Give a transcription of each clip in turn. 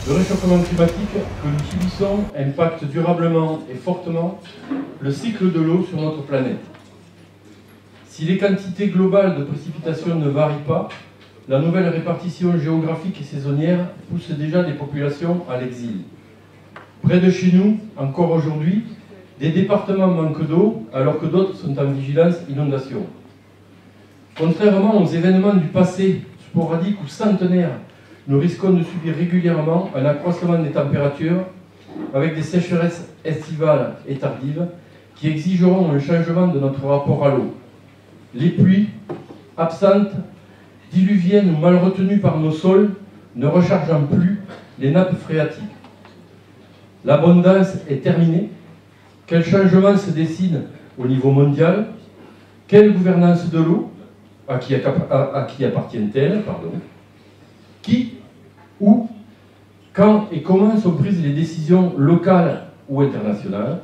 Le réchauffement climatique que nous subissons impacte durablement et fortement le cycle de l'eau sur notre planète. Si les quantités globales de précipitations ne varient pas, la nouvelle répartition géographique et saisonnière pousse déjà des populations à l'exil. Près de chez nous, encore aujourd'hui, des départements manquent d'eau alors que d'autres sont en vigilance inondation. Contrairement aux événements du passé, sporadiques ou centenaires, nous risquons de subir régulièrement un accroissement des températures avec des sécheresses estivales et tardives qui exigeront un changement de notre rapport à l'eau. Les pluies, absentes, diluviennes ou mal retenues par nos sols, ne rechargeant plus les nappes phréatiques. L'abondance est terminée. Quel changement se dessine au niveau mondial? Quelle gouvernance de l'eau? À qui appartient-elle? Qui, où, quand et comment sont prises les décisions locales ou internationales?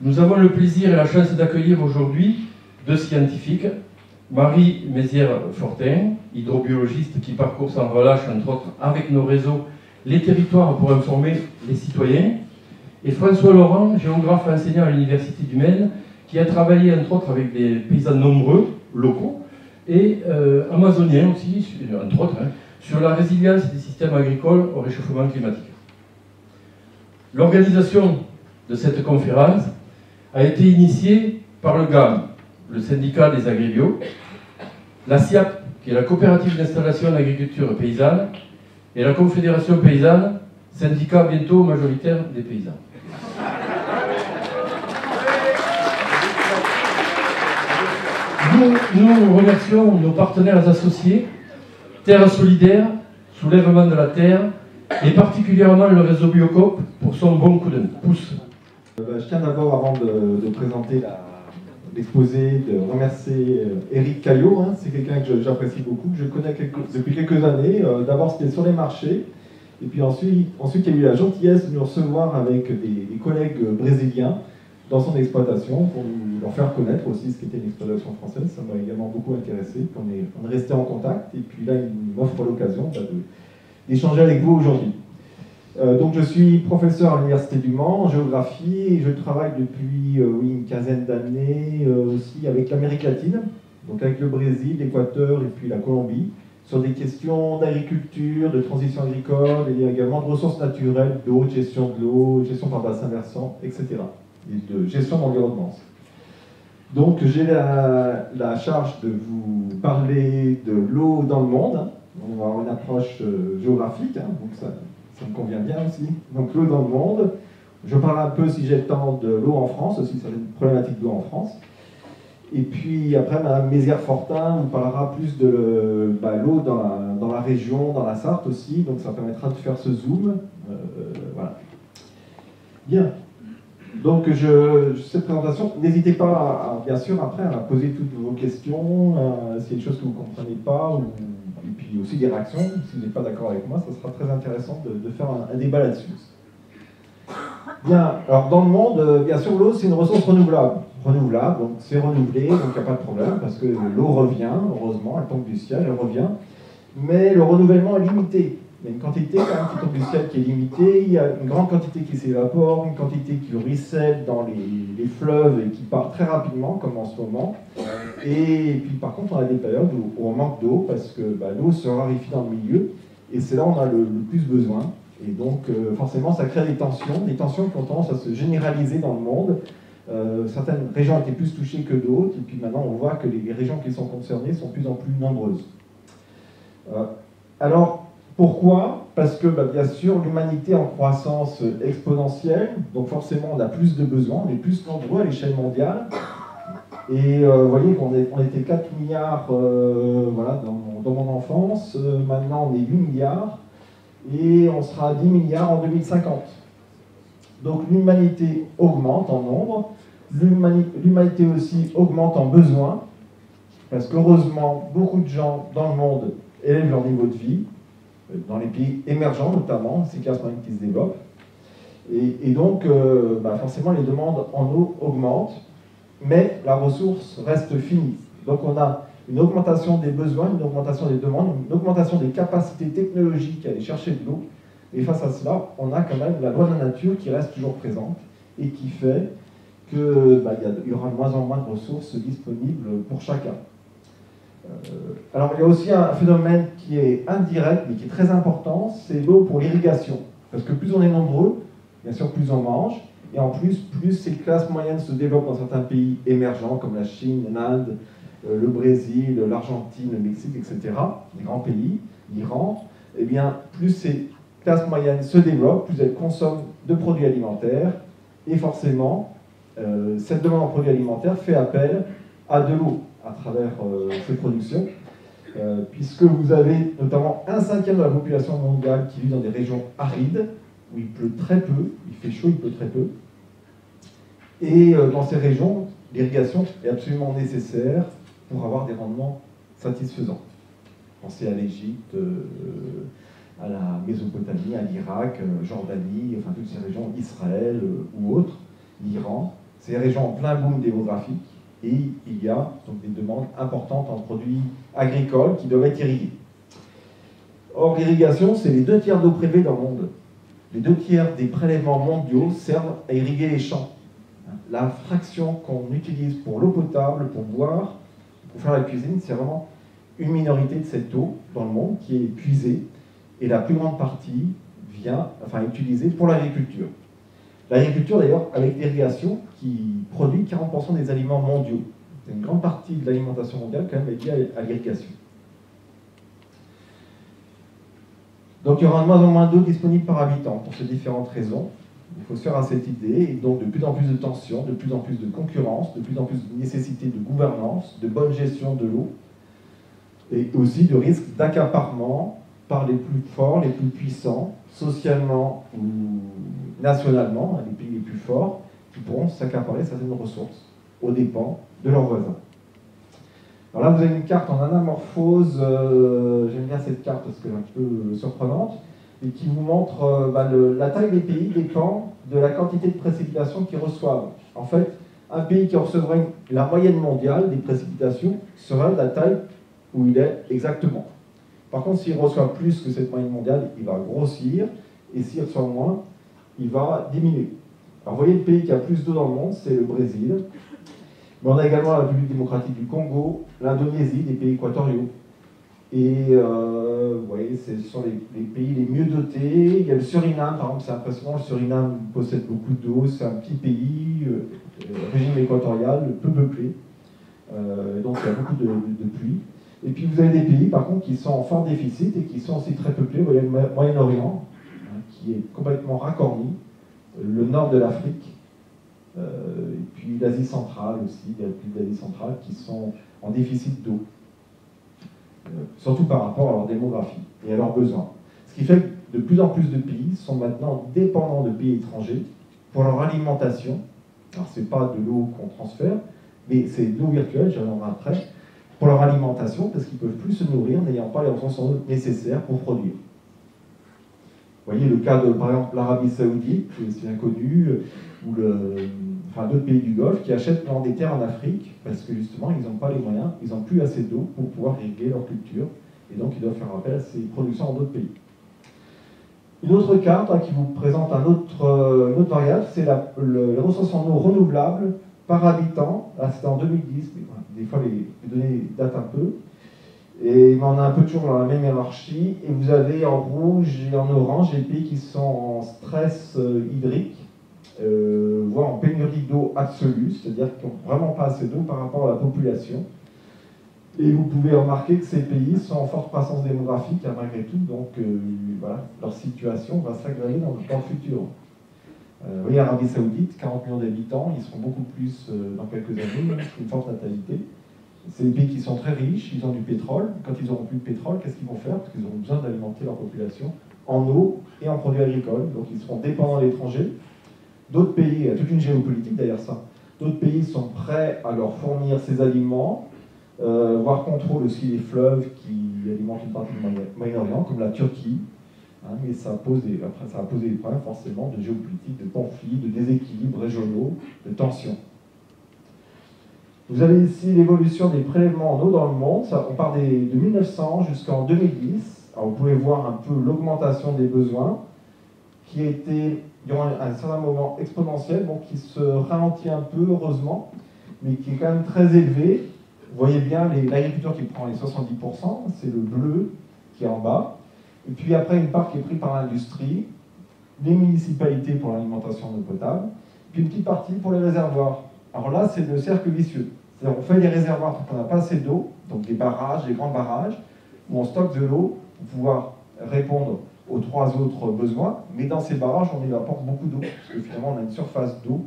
Nous avons le plaisir et la chance d'accueillir aujourd'hui deux scientifiques, Marie Mézières-Fortin, hydrobiologiste qui parcourt sans relâche, entre autres, avec nos réseaux, les territoires pour informer les citoyens, et François Laurent, géographe enseignant à l'Université du Maine, qui a travaillé, entre autres, avec des paysans nombreux, locaux, et amazoniens aussi, entre autres, sur la résilience des systèmes agricoles au réchauffement climatique. L'organisation de cette conférence a été initiée par le GAM, le syndicat des agribio, la SIAP, qui est la coopérative d'installation d'agriculture paysanne, et la Confédération paysanne, syndicat bientôt majoritaire des paysans. Nous remercions nos partenaires associés, Terre Solidaire, Soulèvement de la Terre, et particulièrement le réseau Biocoop pour son bon coup de pouce. Je tiens d'abord, avant de présenter l'exposé, de remercier Éric Caillot. C'est quelqu'un que j'apprécie beaucoup, que je connais depuis quelques années. D'abord, c'était sur les marchés. Et puis ensuite, il a eu la gentillesse de nous recevoir avec des collègues brésiliens dans son exploitation pour leur faire connaître aussi ce qu'était une exploitation française. Ça m'a également beaucoup intéressé. On est resté en contact et puis là, il m'offre l'occasion d'échanger avec vous aujourd'hui. Donc je suis professeur à l'Université du Mans en géographie et je travaille depuis une quinzaine d'années aussi avec l'Amérique latine, donc avec le Brésil, l'Équateur et puis la Colombie, sur des questions d'agriculture, de transition agricole et également de ressources naturelles, d'eau, de gestion de l'eau, gestion par bassin versant, etc. et de gestion d'environnement. Donc j'ai la charge de vous parler de l'eau dans le monde. On va avoir une approche géographique, donc ça me convient bien aussi. Donc l'eau dans le monde. Je parle un peu, si j'ai le temps, de l'eau en France aussi, sur les problématiques d'eau en France. Et puis après, Mme Mézières-Fortin vous parlera plus de l'eau dans la région, dans la Sarthe aussi, donc ça permettra de faire ce zoom. Voilà. Bien. Donc cette présentation, n'hésitez pas, bien sûr, après à poser toutes vos questions, s'il y a des choses que vous ne comprenez pas, et puis aussi des réactions. Si vous n'êtes pas d'accord avec moi, ça sera très intéressant de faire un débat là-dessus. Bien, alors dans le monde, bien sûr, l'eau, c'est une ressource renouvelable. Donc c'est renouvelé, donc il n'y a pas de problème, parce que l'eau revient, heureusement, elle tombe du ciel, elle revient. Mais le renouvellement est limité. Il y a une quantité quand même qui tombe du ciel qui est limitée, il y a une grande quantité qui s'évapore, une quantité qui ruisselle dans les fleuves et qui part très rapidement, comme en ce moment. Et puis par contre, on a des périodes où on manque d'eau, parce que l'eau se raréfie dans le milieu, et c'est là où on a le plus besoin. Et donc forcément, ça crée des tensions qui ont tendance à se généraliser dans le monde. Certaines régions étaient plus touchées que d'autres, et puis maintenant on voit que les régions qui sont concernées sont de plus en plus nombreuses. Alors, pourquoi? Parce que bien sûr, l'humanité en croissance exponentielle, donc forcément on a plus de besoins, on est plus nombreux à l'échelle mondiale, et vous voyez qu'on était 4 milliards voilà, dans mon enfance, maintenant on est 8 milliards, et on sera à 10 milliards en 2050. Donc l'humanité augmente en nombre, l'humanité aussi augmente en besoin, parce qu'heureusement, beaucoup de gens dans le monde élèvent leur niveau de vie, dans les pays émergents notamment, c'est classe moyenne qui se développe. Et donc, forcément, les demandes en eau augmentent, mais la ressource reste finie. Donc on a une augmentation des besoins, une augmentation des demandes, une augmentation des capacités technologiques à aller chercher de l'eau, Et face à cela, on a quand même la loi de la nature qui reste toujours présente et qui fait qu'il y aura de moins en moins de ressources disponibles pour chacun. Alors il y a aussi un phénomène qui est indirect mais qui est très important, c'est l'eau pour l'irrigation. Parce que plus on est nombreux, bien sûr plus on mange, et en plus ces classes moyennes se développent dans certains pays émergents comme la Chine, l'Inde, le Brésil, l'Argentine, le Mexique, etc., les grands pays, l'Iran, eh bien plus ces classes moyennes se développent, plus elles consomment de produits alimentaires, et forcément, cette demande en produits alimentaires fait appel à de l'eau à travers ces productions, puisque vous avez notamment 1/5 de la population mondiale qui vit dans des régions arides, où il pleut très peu, il fait chaud, il pleut très peu, et dans ces régions, l'irrigation est absolument nécessaire pour avoir des rendements satisfaisants. Pensez à l'Égypte, à la Mésopotamie, à l'Irak, Jordanie, enfin toutes ces régions, Israël ou autres, l'Iran, ces régions en plein boom démographique, et il y a donc des demandes importantes en produits agricoles qui doivent être irrigués. Or, l'irrigation, c'est les 2/3 d'eau prélevée dans le monde. Les 2/3 des prélèvements mondiaux servent à irriguer les champs. La fraction qu'on utilise pour l'eau potable, pour boire, pour faire la cuisine, c'est vraiment une minorité de cette eau dans le monde qui est puisée, et la plus grande partie est utilisée pour l'agriculture. L'agriculture, d'ailleurs, avec l'irrigation, qui produit 40% des aliments mondiaux. Une grande partie de l'alimentation mondiale, quand même, est liée à l'irrigation. Donc, il y aura de moins en moins d'eau disponible par habitant, pour ces différentes raisons. Il faut se faire à cette idée, et donc de plus en plus de tensions, de plus en plus de concurrence, de plus en plus de nécessité de gouvernance, de bonne gestion de l'eau, et aussi de risque d'accaparement par les plus forts, les plus puissants, socialement ou nationalement, les pays les plus forts, qui pourront s'accaparer certaines ressources aux dépens de leurs voisins. Alors là, vous avez une carte en anamorphose, j'aime bien cette carte parce qu'elle est un peu surprenante, et qui vous montre la taille des pays dépend de la quantité de précipitations qu'ils reçoivent. En fait, un pays qui recevrait la moyenne mondiale des précipitations serait de la taille où il est exactement. Par contre, s'il reçoit plus que cette moyenne mondiale, il va grossir, et s'il reçoit moins, il va diminuer. Alors, vous voyez, le pays qui a plus d'eau dans le monde, c'est le Brésil. Mais on a également la République démocratique du Congo, l'Indonésie, des pays équatoriaux. Et vous voyez, ce sont les pays les mieux dotés. Il y a le Suriname, par exemple, c'est impressionnant. Le Suriname possède beaucoup d'eau, c'est un petit pays, régime équatorial, peu peuplé. Donc il y a beaucoup de pluie. Et puis vous avez des pays, par contre, qui sont en fort déficit et qui sont aussi très peuplés. Vous voyez le Moyen-Orient, qui est complètement racorni, le nord de l'Afrique, et puis l'Asie centrale aussi, il y a des pays d'Asie centrale qui sont en déficit d'eau, surtout par rapport à leur démographie et à leurs besoins. Ce qui fait que de plus en plus de pays sont maintenant dépendants de pays étrangers pour leur alimentation. Alors ce n'est pas de l'eau qu'on transfère, mais c'est de l'eau virtuelle, j'en reviendrai après, pour leur alimentation, parce qu'ils ne peuvent plus se nourrir n'ayant pas les ressources en eau nécessaires pour produire. Vous voyez le cas de, par exemple, l'Arabie Saoudite, c'est bien connu, ou d'autres pays du Golfe qui achètent des terres en Afrique, parce que justement, ils n'ont pas les moyens, ils n'ont plus assez d'eau pour pouvoir irriguer leur culture, et donc ils doivent faire appel à ces productions dans d'autres pays. Une autre carte qui vous présente une autre variable, c'est les ressources en eau renouvelables par habitant. Là, c'était en 2010, mais des fois les données datent un peu. Et on a un peu toujours dans la même hiérarchie. Et vous avez en rouge et en orange les pays qui sont en stress hydrique, voire en pénurie d'eau absolue, c'est-à-dire qu'ils n'ont vraiment pas assez d'eau par rapport à la population. Et vous pouvez remarquer que ces pays sont en forte croissance démographique, malgré tout, donc voilà, leur situation va s'aggraver dans le futur. Vous voyez, l'Arabie Saoudite, 40 millions d'habitants, ils seront beaucoup plus dans quelques années, une forte natalité. C'est des pays qui sont très riches, ils ont du pétrole. Quand ils n'auront plus de pétrole, qu'est-ce qu'ils vont faire? Parce qu'ils auront besoin d'alimenter leur population en eau et en produits agricoles. Donc ils seront dépendants de l'étranger. D'autres pays, il y a toute une géopolitique derrière ça, d'autres pays sont prêts à leur fournir ces aliments, voire contrôlent aussi les fleuves qui alimentent une partie du Moyen-Orient, comme la Turquie. Mais ça a posé des problèmes forcément de géopolitique, de conflits, de déséquilibres régionaux, de tensions. Vous avez ici l'évolution des prélèvements en eau dans le monde. On part de 1900 jusqu'en 2010. Alors vous pouvez voir un peu l'augmentation des besoins. qui a été, durant un certain moment, exponentiel, donc qui se ralentit un peu, heureusement, mais qui est quand même très élevé. Vous voyez bien l'agriculture qui prend les 70%, c'est le bleu qui est en bas. Et puis après, une part qui est prise par l'industrie, les municipalités pour l'alimentation en eau potable, puis une petite partie pour les réservoirs. Alors là, c'est le cercle vicieux. C'est-à-dire on fait des réservoirs quand on n'a pas assez d'eau, donc des barrages, des grands barrages, où on stocke de l'eau pour pouvoir répondre aux 3 autres besoins, mais dans ces barrages, on évapore beaucoup d'eau, parce que finalement, on a une surface d'eau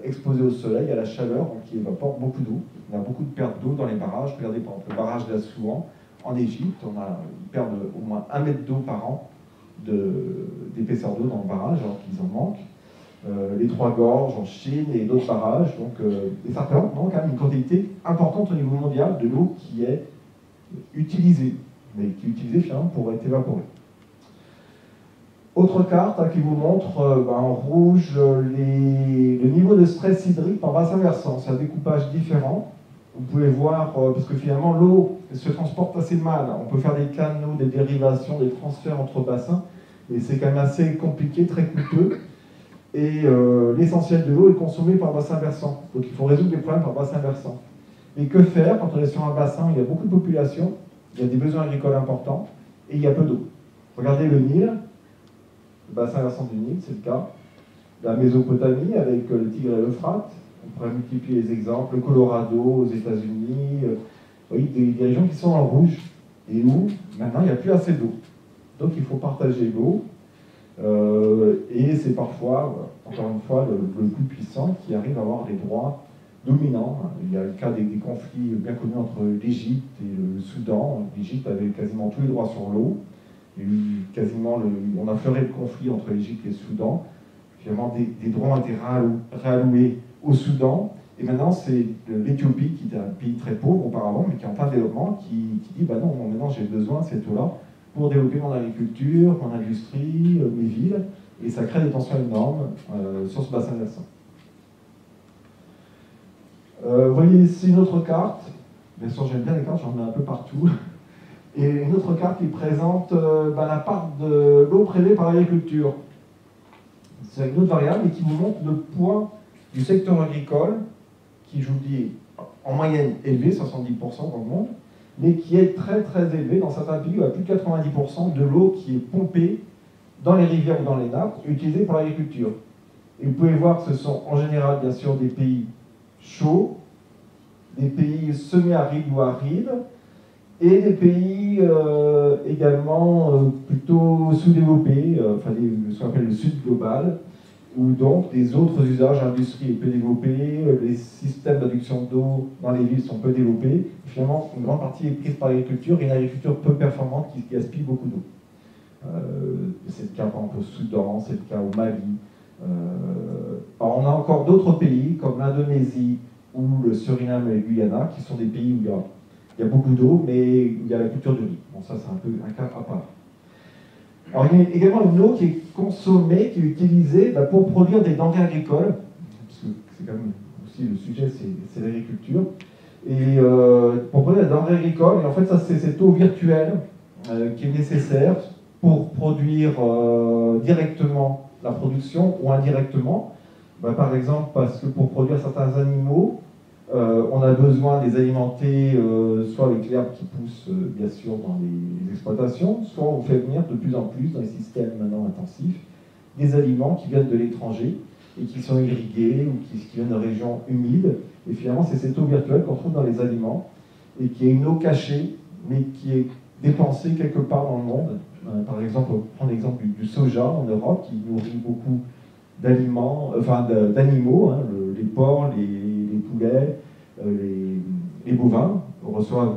exposée au soleil, à la chaleur, donc qui évapore beaucoup d'eau. On a beaucoup de pertes d'eau dans les barrages. Regardez par exemple le barrage d'Assouan en Égypte, on a une perte d'au moins 1 mètre d'eau par an d'épaisseur d'eau dans le barrage, alors qu'ils en manquent. Les Trois Gorges en Chine et d'autres barrages, et ça représente quand même une quantité importante au niveau mondial de l'eau qui est utilisée, mais qui est utilisée finalement pour être évaporée. Autre carte qui vous montre en rouge le niveau de stress hydrique par bassin versant. C'est un découpage différent. Vous pouvez voir, parce que finalement l'eau se transporte assez mal. On peut faire des canaux, des dérivations, des transferts entre bassins, mais c'est quand même assez compliqué, très coûteux. Et l'essentiel de l'eau est consommé par bassin versant. Donc il faut résoudre des problèmes par bassin versant. Et que faire quand on est sur un bassin où il y a beaucoup de population, il y a des besoins agricoles importants, et il y a peu d'eau? Regardez le Nil. Le bassin versant du Nil, c'est le cas. La Mésopotamie, avec le Tigre et l'Euphrate. On pourrait multiplier les exemples. Le Colorado, aux États-Unis. Oui, des régions qui sont en rouge. Et où, maintenant, il n'y a plus assez d'eau. Donc, il faut partager l'eau. Et c'est parfois, encore une fois, le plus puissant qui arrive à avoir des droits dominants. Il y a le cas des conflits bien connus entre l'Égypte et le Soudan. L'Égypte avait quasiment tous les droits sur l'eau. Il y a eu quasiment on a fleuré le conflit entre l'Égypte et le Soudan. Finalement, des droits ont été réalloués au Soudan. Et maintenant, c'est l'Éthiopie, qui était un pays très pauvre auparavant, mais qui est en plein développement, qui dit bah non, maintenant j'ai besoin de cette eau-là pour développer mon agriculture, mon industrie, mes villes. Et ça crée des tensions énormes sur ce bassin versant. Vous voyez ici une autre carte. Bien sûr, j'aime bien les cartes, j'en ai un peu partout. Et une autre carte qui présente la part de l'eau prélevée par l'agriculture. C'est une autre variable et qui vous montre le poids du secteur agricole, qui, je vous dis, est en moyenne élevé, 70% dans le monde, mais qui est très très élevé dans certains pays où il y a plus de 90% de l'eau qui est pompée dans les rivières ou dans les nappes, utilisée pour l'agriculture. Et vous pouvez voir que ce sont en général, bien sûr, des pays chauds, des pays semi-arides ou arides, et des pays également plutôt sous-développés, ce qu'on appelle le sud global, où donc des autres usages, l'industrie est peu développée, les systèmes d'adduction d'eau dans les villes sont peu développés. Et finalement, une grande partie est prise par l'agriculture, et une agriculture peu performante qui gaspille beaucoup d'eau. C'est le cas par exemple au Soudan, c'est le cas au Mali. Alors on a encore d'autres pays, comme l'Indonésie ou le Suriname et le Guyana, qui sont des pays où il y a beaucoup d'eau, mais il y a la culture du riz. Bon, ça, c'est un peu un cas à part. Alors, il y a également une eau qui est consommée, qui est utilisée pour produire des denrées agricoles, parce que c'est quand même aussi le sujet, c'est l'agriculture. Et pour produire des denrées agricoles, et en fait, ça, c'est cette eau virtuelle qui est nécessaire pour produire directement la production ou indirectement. Par exemple, parce que pour produire certains animaux, on a besoin de les alimenter soit avec l'herbe qui pousse bien sûr dans les exploitations, soit on fait venir de plus en plus dans les systèmes maintenant intensifs des aliments qui viennent de l'étranger et qui sont irrigués ou qui viennent de régions humides. Et finalement, c'est cette eau virtuelle qu'on trouve dans les aliments et qui est une eau cachée, mais qui est dépensée quelque part dans le monde. Par exemple, on prend l'exemple du soja en Europe qui nourrit beaucoup d'animaux, les porcs, les poulets, les bovins reçoivent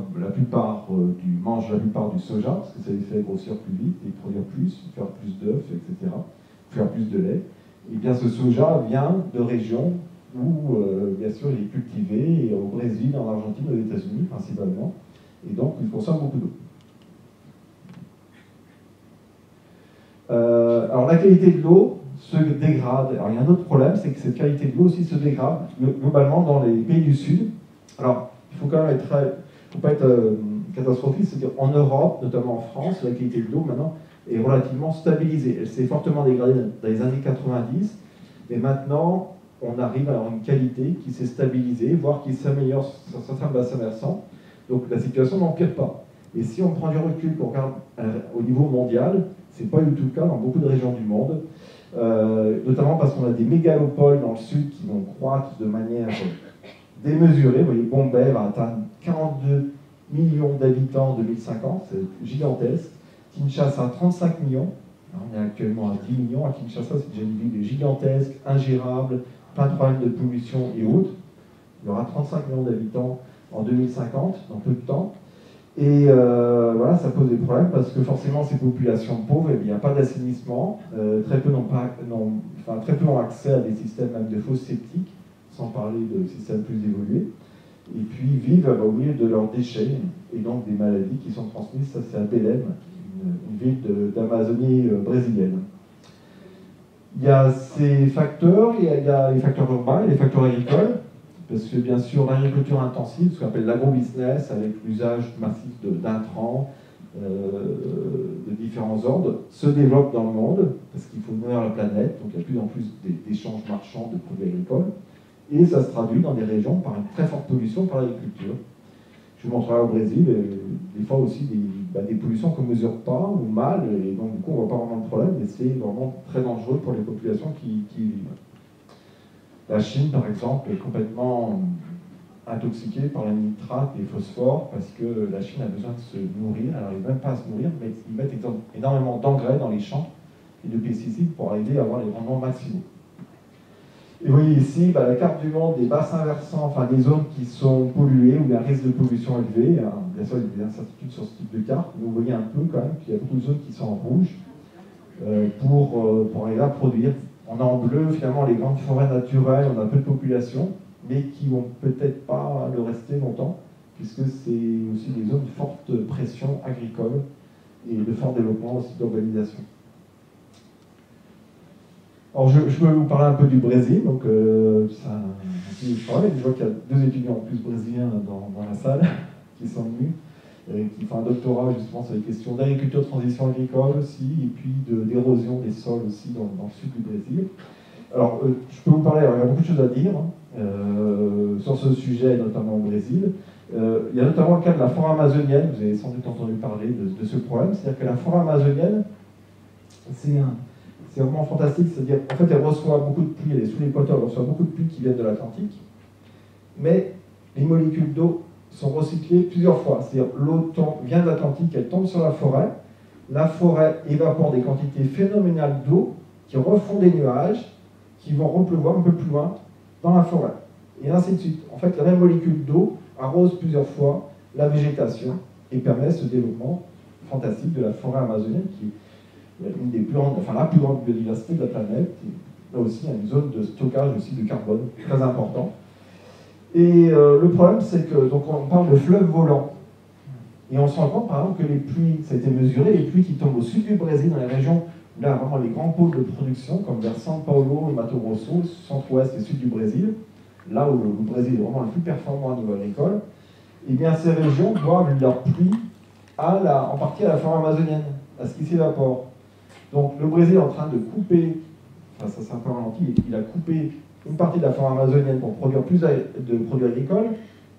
mangent la plupart du soja, parce que ça les fait grossir plus vite et produire plus, faire plus d'œufs, etc., faire plus de lait. Et bien ce soja vient de régions où, bien sûr, il est cultivé, au Brésil, en Argentine, aux États-Unis principalement, et donc il consomme beaucoup d'eau. Alors la qualité de l'eau se dégrade. Alors il y a un autre problème, c'est que cette qualité de l'eau aussi se dégrade globalement dans les pays du Sud. Alors il faut quand même faut pas être catastrophiste, c'est-à-dire en Europe, notamment en France, la qualité de l'eau maintenant est relativement stabilisée. Elle s'est fortement dégradée dans les années 90, mais maintenant, on arrive à avoir une qualité qui s'est stabilisée, voire qui s'améliore sur certains bassins versants. Donc la situation n'empire pas. Et si on prend du recul, qu'on regarde au niveau mondial, ce n'est pas du tout le cas dans beaucoup de régions du monde, notamment parce qu'on a des mégalopoles dans le sud qui vont croître de manière démesurée. Vous voyez, Bombay va atteindre 42 millions d'habitants en 2050, c'est gigantesque. Kinshasa, 35 millions. On est actuellement à 10 millions. À Kinshasa, c'est déjà une ville gigantesque, ingérable, plein de problèmes de pollution et autres. Il y aura 35 millions d'habitants en 2050, dans peu de temps. Et voilà, ça pose des problèmes parce que forcément, ces populations pauvres, il n'y a pas d'assainissement. Très peu ont accès à des systèmes même de fosses septiques, sans parler de systèmes plus évolués. Et puis vivent au milieu de leurs déchets et donc des maladies qui sont transmises. Ça, c'est à Belém, une ville d'Amazonie brésilienne. Il y a ces facteurs, il y a les facteurs urbains et les facteurs agricoles, parce que bien sûr l'agriculture intensive, ce qu'on appelle l'agro-business, avec l'usage massif d'intrants de différents ordres, se développe dans le monde, parce qu'il faut nourrir la planète, donc il y a de plus en plus d'échanges marchands de produits agricoles, et ça se traduit dans des régions par une très forte pollution par l'agriculture. Je vous montrerai au Brésil, des fois aussi des pollutions qu'on ne mesure pas ou mal, et donc du coup on ne voit pas vraiment le problème, mais c'est vraiment très dangereux pour les populations qui vivent. La Chine, par exemple, est complètement intoxiquée par les nitrates et les phosphores, parce que la Chine a besoin de se nourrir, elle n'arrive même pas à se nourrir, mais ils mettent énormément d'engrais dans les champs et de pesticides pour aider à avoir les rendements maximaux. Et vous voyez ici la carte du monde des bassins versants, enfin des zones qui sont polluées ou un risque de pollution élevé. Bien sûr, il y a des incertitudes sur ce type de carte, mais vous voyez un peu quand même qu'il y a beaucoup de zones qui sont en rouge pour arriver à produire. On a en bleu finalement les grandes forêts naturelles, on a peu de population, mais qui vont peut-être pas le rester longtemps, puisque c'est aussi des zones de forte pression agricole et de fort développement aussi d'urbanisation. Alors, je veux vous parler un peu du Brésil. Donc, c'est un petit travail. Je vois qu'il y a 2 étudiants en plus brésiliens dans la salle qui sont venus, qui font un doctorat justement sur les questions d'agriculture, de transition agricole aussi, et puis d'érosion des sols aussi dans le sud du Brésil. Alors, je peux vous parler, il y a beaucoup de choses à dire sur ce sujet, notamment au Brésil. Il y a notamment le cas de la forêt amazonienne. Vous avez sans doute entendu parler de ce problème. C'est-à-dire que la forêt amazonienne, c'est vraiment fantastique, c'est-à-dire en fait elle reçoit beaucoup de pluie, elle est sous l'équateur, elle reçoit beaucoup de pluie qui viennent de l'Atlantique, mais les molécules d'eau sont recyclées plusieurs fois, c'est-à-dire l'eau vient de l'Atlantique, elle tombe sur la forêt évapore des quantités phénoménales d'eau qui refont des nuages, qui vont repleuvoir un peu plus loin dans la forêt, et ainsi de suite. En fait, la même molécule d'eau arrose plusieurs fois la végétation et permet ce développement fantastique de la forêt amazonienne qui est une des plus grandes, enfin la plus grande biodiversité de la planète. Et là aussi, il y a une zone de stockage aussi de carbone très important. Et le problème, c'est que donc on parle de fleuves volants. Et on se rend compte, par exemple, que les pluies, ça a été mesuré, les pluies qui tombent au sud du Brésil, dans les régions, là, vraiment les grands pôles de production, comme vers São Paulo, Mato Grosso, centre-ouest et sud du Brésil, là où le Brésil est vraiment le plus performant au niveau agricole, et bien ces régions doivent leur pluie en partie à la forêt amazonienne, à ce qui s'évapore. Donc le Brésil est en train de couper, enfin ça s'est un peu ralenti, il a coupé une partie de la forêt amazonienne pour produire plus de produits agricoles,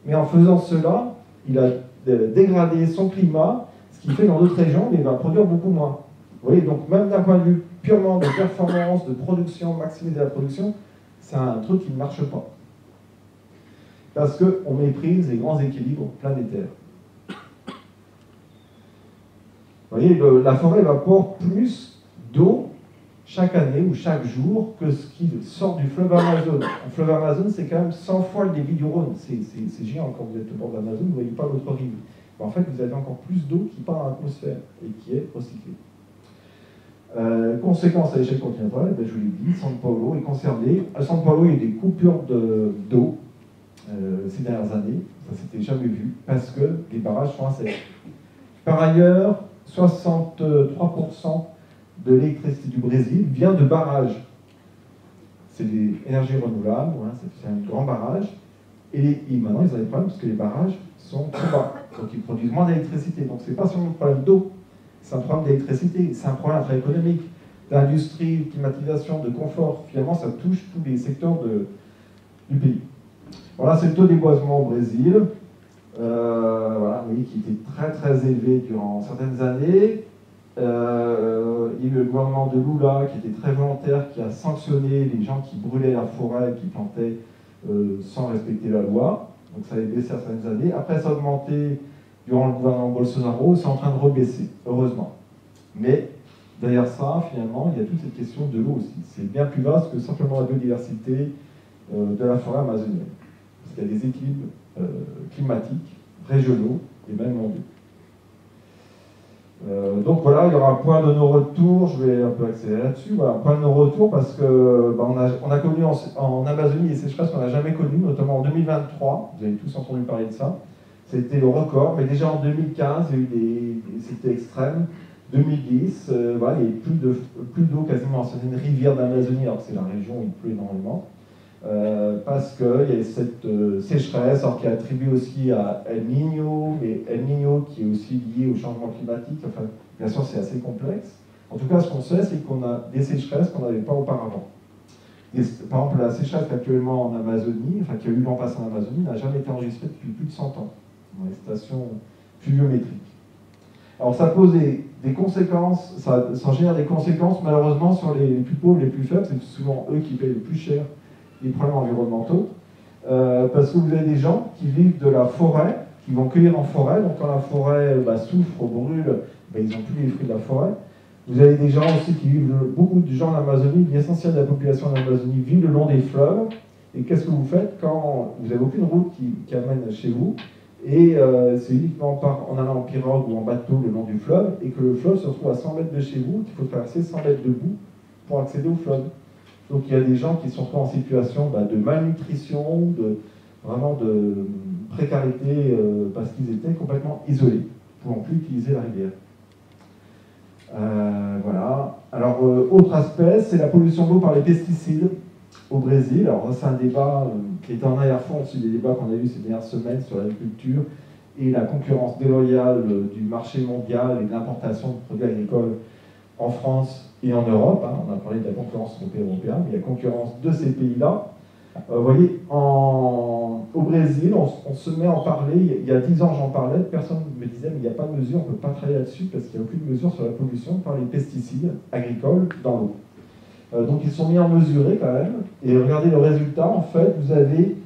mais en faisant cela, il a dégradé son climat, ce qui fait que dans d'autres régions, il va produire beaucoup moins. Vous voyez, donc même d'un point de vue purement de performance, de production, maximiser la production, c'est un truc qui ne marche pas. Parce qu'on méprise les grands équilibres planétaires. Vous voyez, la forêt évapore plus d'eau chaque année ou chaque jour que ce qui sort du fleuve Amazon. Le fleuve Amazon, c'est quand même 100 fois le débit du Rhône. C'est géant quand vous êtes au bord d'Amazon, vous ne voyez pas l'autre rive. En fait, vous avez encore plus d'eau qui part dans l'atmosphère et qui est recyclée. Conséquence à l'échelle continentale, je vous l'ai dit, São Paulo est concerné. À São Paulo, il y a eu des coupures d'eau ces dernières années. Ça s'était jamais vu parce que les barrages sont à sec. Par ailleurs, 63% de l'électricité du Brésil vient de barrages. C'est des énergies renouvelables, hein, c'est un grand barrage. Et maintenant, ils ont des problèmes parce que les barrages sont trop bas. Donc, ils produisent moins d'électricité. Donc, ce n'est pas seulement un problème d'eau, c'est un problème d'électricité, c'est un problème après économique, d'industrie, de climatisation, de confort. Finalement, ça touche tous les secteurs du pays. Voilà, c'est le taux de déboisement au Brésil, voilà, vous voyez, qui était très très élevé durant certaines années. Il y a eu le gouvernement de Lula qui était très volontaire, qui a sanctionné les gens qui brûlaient la forêt, qui plantaient sans respecter la loi. Donc ça a baissé à certaines années. Après, ça a augmenté durant le gouvernement Bolsonaro. C'est en train de rebaisser, heureusement. Mais derrière ça, finalement, il y a toute cette question de l'eau aussi. C'est bien plus vaste que simplement la biodiversité de la forêt amazonienne. Parce qu'il y a des équilibres climatiques, régionaux et même mondiaux. Donc voilà, il y aura un point de non-retour, je vais un peu accélérer là-dessus, voilà, un point de non-retour parce que on a connu en Amazonie des sécheresses qu'on n'a jamais connues, notamment en 2023, vous avez tous entendu parler de ça, c'était le record, mais déjà en 2015, il y a eu c'était extrême, 2010, voilà, il y avait plus d'eau quasiment, c'est une rivière d'Amazonie, alors que c'est la région où il pleut énormément, parce qu'il y a cette sécheresse, alors qui est attribuée aussi à El Niño, mais El Niño qui est aussi lié au changement climatique, enfin, bien sûr c'est assez complexe. En tout cas, ce qu'on sait, c'est qu'on a des sécheresses qu'on n'avait pas auparavant. Par exemple, la sécheresse actuellement en Amazonie, enfin qui a eu l'an passé en Amazonie, n'a jamais été enregistrée depuis plus de 100 ans, dans les stations pluviométriques. Alors ça pose des conséquences, ça génère des conséquences malheureusement sur les plus pauvres, les plus faibles, c'est souvent eux qui payent le plus cher les problèmes environnementaux, parce que vous avez des gens qui vivent de la forêt, qui vont cueillir en forêt, donc quand la forêt souffre, brûle, ils n'ont plus les fruits de la forêt. Vous avez des gens aussi qui vivent, beaucoup de gens en Amazonie, l'essentiel de la population en Amazonie vit le long des fleuves, et qu'est-ce que vous faites quand vous n'avez aucune route qui amène chez vous, et c'est uniquement en allant en pirogue ou en bateau le long du fleuve, et que le fleuve se retrouve à 100 mètres de chez vous, qu'il faut traverser 100 mètres de boue pour accéder au fleuve. Donc il y a des gens qui sont en situation de malnutrition, vraiment de précarité, parce qu'ils étaient complètement isolés, ne pouvant plus utiliser la rivière. Voilà. Alors, autre aspect, c'est la pollution de l'eau par les pesticides au Brésil. Alors, c'est un débat qui est en arrière-fond aussi des débats qu'on a eu ces dernières semaines sur l'agriculture et la concurrence déloyale du marché mondial et de l'importation de produits agricoles en France et en Europe. On a parlé de la concurrence européenne, mais il y a concurrence de ces pays-là. Vous voyez, au Brésil, on se met à en parler. Il y a 10 ans, j'en parlais, personne me disait, mais il n'y a pas de mesure, on ne peut pas travailler là-dessus parce qu'il n'y a aucune mesure sur la pollution par les pesticides agricoles dans l'eau. Donc ils sont mis à mesurer quand même, et regardez le résultat, en fait, vous avez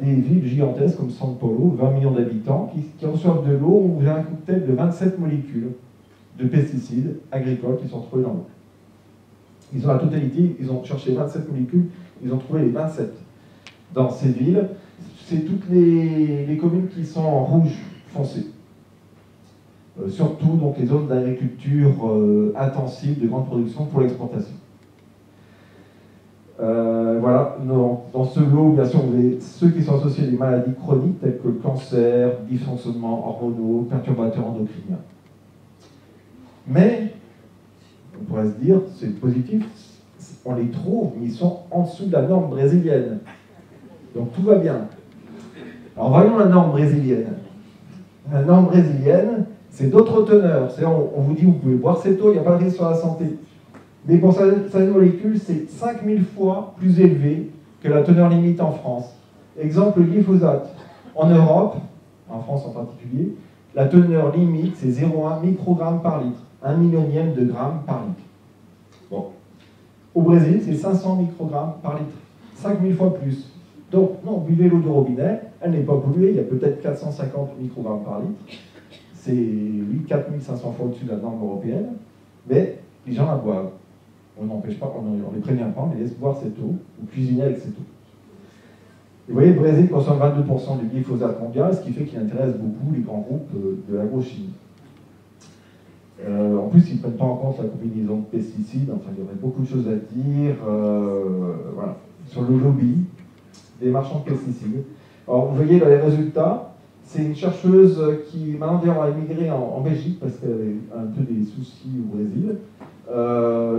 des villes gigantesques comme São Paulo, 20 millions d'habitants, qui reçoivent de l'eau où vous avez un cocktail de 27 molécules de pesticides agricoles qui sont trouvés dans l'eau. Ils ont la totalité, ils ont cherché 27 molécules, ils ont trouvé les 27 dans ces villes. C'est toutes les communes qui sont en rouge foncé. Surtout donc les zones d'agriculture intensive, de grande production pour l'exportation. Voilà, dans ce lot, bien sûr, vous avez ceux qui sont associés à des maladies chroniques telles que le cancer, dysfonctionnements hormonaux, perturbateurs endocriniens. Mais, on pourrait se dire, c'est positif, on les trouve, mais ils sont en dessous de la norme brésilienne. Donc tout va bien. Alors voyons la norme brésilienne. La norme brésilienne, c'est d'autres teneurs. On vous dit, vous pouvez boire cette eau, il n'y a pas de risque sur la santé. Mais pour certaines molécules, c'est 5000 fois plus élevé que la teneur limite en France. Exemple, le glyphosate. En Europe, en France en particulier, la teneur limite, c'est 0,1 microgramme par litre. 1 millionième de gramme par litre. Bon. Au Brésil, c'est 500 microgrammes par litre. 5000 fois plus. Donc, non, buvez l'eau du robinet, elle n'est pas polluée, il y a peut-être 450 microgrammes par litre. C'est, oui, 4500 fois au-dessus de la norme européenne, mais les gens la boivent. On n'empêche pas, on ne les prévient pas, mais laisse boire cette eau, ou cuisiner avec cette eau. Et vous voyez, le Brésil consomme 22% du glyphosate mondial, ce qui fait qu'il intéresse beaucoup les grands groupes de l'agrochimie. En plus, ils ne prennent pas en compte la combinaison de pesticides, enfin, il y aurait beaucoup de choses à dire voilà, sur le lobby des marchands de pesticides. Alors, vous voyez, là, les résultats, c'est une chercheuse qui, maintenant, d'ailleurs, a émigré en Belgique parce qu'elle avait un peu des soucis au Brésil,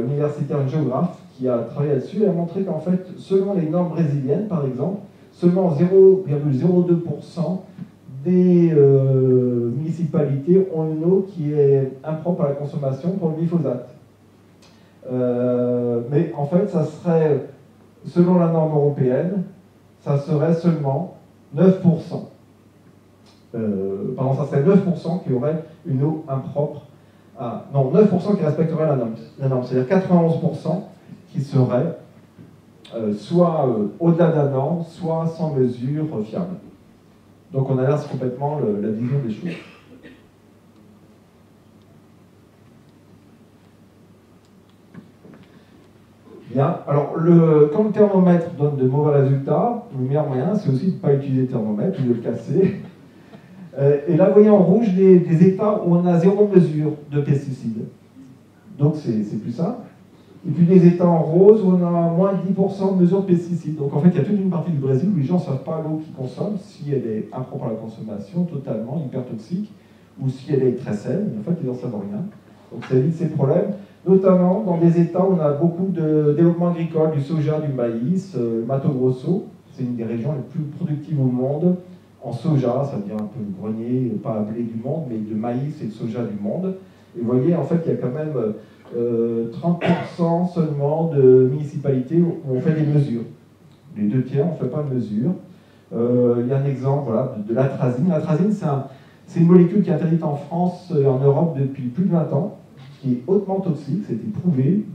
universitaire, une géographe, qui a travaillé là-dessus et a montré qu'en fait, selon les normes brésiliennes, par exemple, seulement 0,02% des municipalités ont une eau qui est impropre à la consommation pour le glyphosate. Mais en fait, ça serait, selon la norme européenne, ça serait seulement 9%. Pardon, ça serait 9% qui aurait une eau impropre. Non, 9% qui respecterait la norme. C'est-à-dire 91% qui seraient soit au-delà de la norme, soit sans mesure fiable. Donc on inverse complètement la vision des choses. Bien, alors quand le thermomètre donne de mauvais résultats, le meilleur moyen c'est aussi de ne pas utiliser le thermomètre ou de le casser. Et là vous voyez en rouge des États où on a 0 mesure de pesticides. Donc c'est plus simple. Et puis des États en rose où on a moins de 10% de mesure de pesticides. Donc en fait il y a toute une partie du Brésil où les gens ne savent pas l'eau qu'ils consomment, si elle est impropre à la consommation, totalement hyper toxique, ou si elle est très saine. En fait ils n'en savent rien. Donc ça évite ces problèmes. Notamment dans des États où on a beaucoup de développement agricole, du soja, du maïs, Mato Grosso, c'est une des régions les plus productives au monde. En soja, ça devient un peu le grenier, pas à blé du monde, mais de maïs et de soja du monde. Et vous voyez, en fait, il y a quand même 30% seulement de municipalités où on fait des mesures. Les 2/3, on ne fait pas de mesures. Il y a un exemple voilà, de l'atrazine. L'atrazine, c'est une molécule qui est interdite en France et en Europe depuis plus de 20 ans, qui est hautement toxique, c'était prouvé,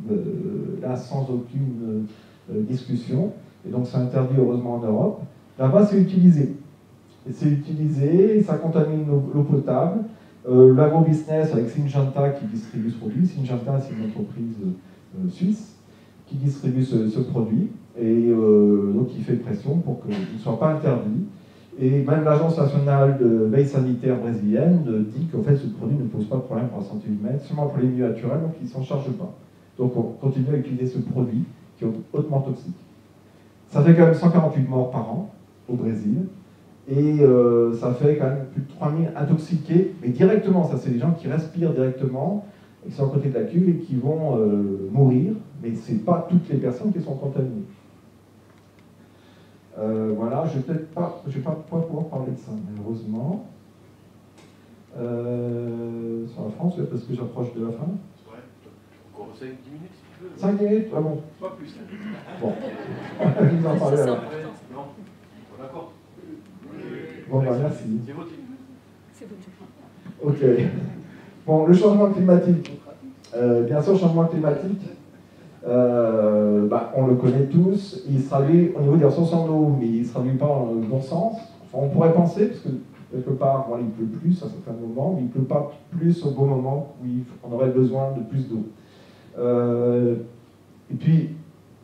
là sans aucune discussion, et donc c'est interdit heureusement en Europe. Là-bas c'est utilisé. Et c'est utilisé, ça contamine l'eau potable. L'agrobusiness avec Syngenta qui distribue ce produit. Syngenta c'est une entreprise suisse qui distribue ce produit, et donc qui fait pression pour qu'il ne soit pas interdit. Et même l'Agence nationale de veille sanitaire brésilienne dit qu'en fait ce produit ne pose pas de problème pour la santé humaine, seulement pour les milieux naturels, donc ils ne s'en chargent pas. Donc on continue à utiliser ce produit qui est hautement toxique. Ça fait quand même 148 morts par an au Brésil, et ça fait quand même plus de 3000 intoxiqués, mais directement, ça c'est des gens qui respirent directement, qui sont à côté de la cuve et qui vont mourir, mais ce n'est pas toutes les personnes qui sont contaminées. Voilà, je ne vais pas pouvoir parler de ça, malheureusement. Sur la France, parce que j'approche de la fin. Ouais, encore 5-10 minutes si tu veux. 5 minutes. Ah bon. Pas plus. Bon. Je vous en parler alors. Non. D'accord. Bon, bah, merci. C'est voté. C'est voté. Ok. Bon, le changement climatique. Bien sûr, le changement climatique, on le connaît tous, il se traduit au niveau des ressources en eau, mais il ne se traduit pas dans le bon sens. Enfin, on pourrait penser, parce que quelque part, bon, il pleut plus à certains moments, mais il ne pleut pas plus au bon moment où on aurait besoin de plus d'eau. Et puis,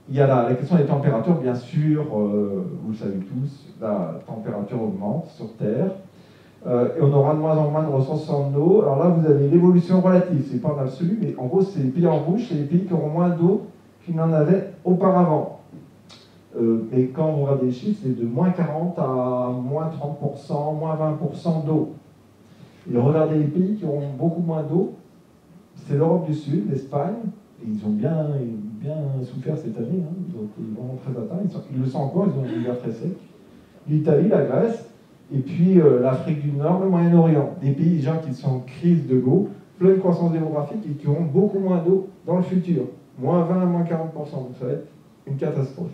il y a la question des températures, bien sûr, vous le savez tous, la température augmente sur Terre, et on aura de moins en moins de ressources en eau. Alors là, vous avez l'évolution relative, c'est pas en absolu, mais en gros, c'est les pays en rouge, c'est les pays qui auront moins d'eau qu'ils n'en avaient auparavant. Mais quand on regarde les chiffres, c'est de moins 40 à moins 30%, moins 20% d'eau. Et regardez les pays qui auront beaucoup moins d'eau, c'est l'Europe du Sud, l'Espagne, et ils ont bien souffert cette année, hein, donc ils vont très atteints, ils le sont encore, ils ont un hiver très sec. L'Italie, la Grèce, et puis l'Afrique du Nord, le Moyen-Orient, des pays déjà qui sont en crise de l'eau, pleine croissance démographique et qui auront beaucoup moins d'eau dans le futur, moins 20 à moins 40%, donc ça va être une catastrophe.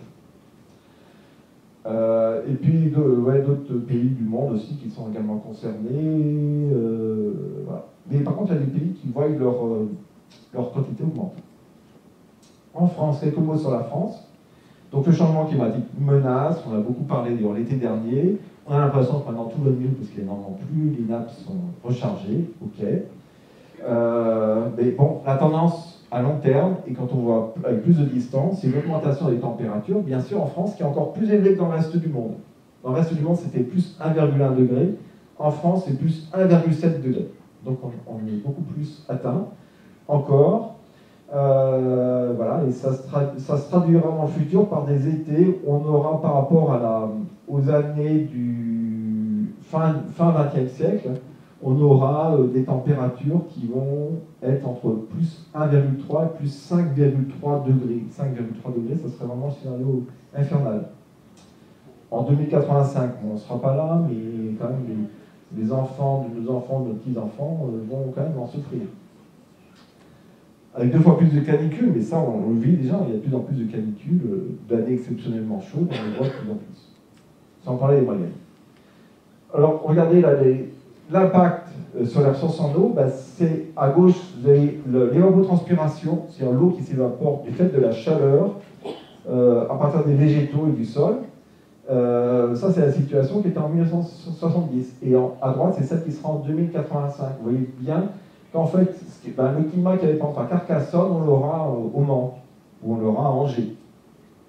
Et puis d'autres pays du monde aussi qui sont également concernés. Voilà. Mais par contre, il y a des pays qui voient leur quantité augmenter. En France, quelques mots sur la France. Donc le changement climatique menace, on a beaucoup parlé l'été dernier. On a l'impression que maintenant tout va mieux parce qu'il n'y en a plus, les nappes sont rechargées, ok. Mais bon, la tendance à long terme, et quand on voit avec plus de distance, c'est une augmentation des températures, bien sûr en France, qui est encore plus élevée que dans le reste du monde. Dans le reste du monde, c'était plus 1,1 degré. En France, c'est plus 1,7 degré. Donc on est beaucoup plus atteint, encore. Voilà, et ça se traduira dans le futur par des étés où on aura, par rapport aux années du fin 20e siècle, on aura des températures qui vont être entre plus 1,3 et plus 5,3 degrés. 5,3 degrés, ça serait vraiment un scénario infernal. En 2085, bon, on ne sera pas là, mais quand même, les enfants de nos enfants, de nos petits-enfants vont quand même en souffrir. Avec 2 fois plus de canicules, mais ça on le vit déjà, il y a de plus en plus de canicules, d'années exceptionnellement chaudes, on les voit de plus en plus. Sans parler des moyennes. Alors regardez là, l'impact sur l'absorption en eau, bah, c'est à gauche, vous avez l'évapotranspiration, c'est-à-dire l'eau qui s'évapore du fait de la chaleur à partir des végétaux et du sol. Ça, c'est la situation qui était en 1970. Et à droite, c'est celle qui sera en 2085. Vous voyez bien qu'en fait, le climat qui avait par exemple à Carcassonne, on l'aura au Mans, ou on l'aura à Angers.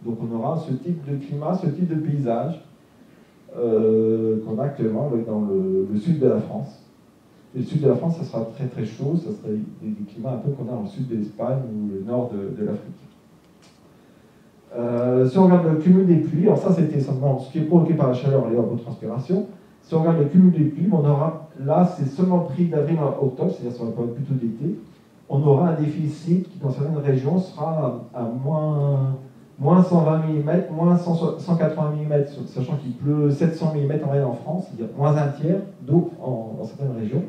Donc on aura ce type de climat, ce type de paysage qu'on a actuellement dans le sud de la France. Et le sud de la France, ça sera très très chaud, ça sera des climats un peu qu'on a dans le sud de l'Espagne ou le nord de l'Afrique. Si on regarde le cumul des pluies, alors ça c'était seulement ce qui est provoqué par la chaleur et l'évapotranspiration. Si on regarde le cumul des pluies, on aura, là c'est seulement pris d'avril à octobre, c'est-à-dire sur la période plutôt d'été, on aura un déficit qui dans certaines régions sera à moins 120 mm, moins 180 mm, sachant qu'il pleut 700 mm en moyenne en France, c'est-à-dire moins un tiers d'eau dans certaines régions,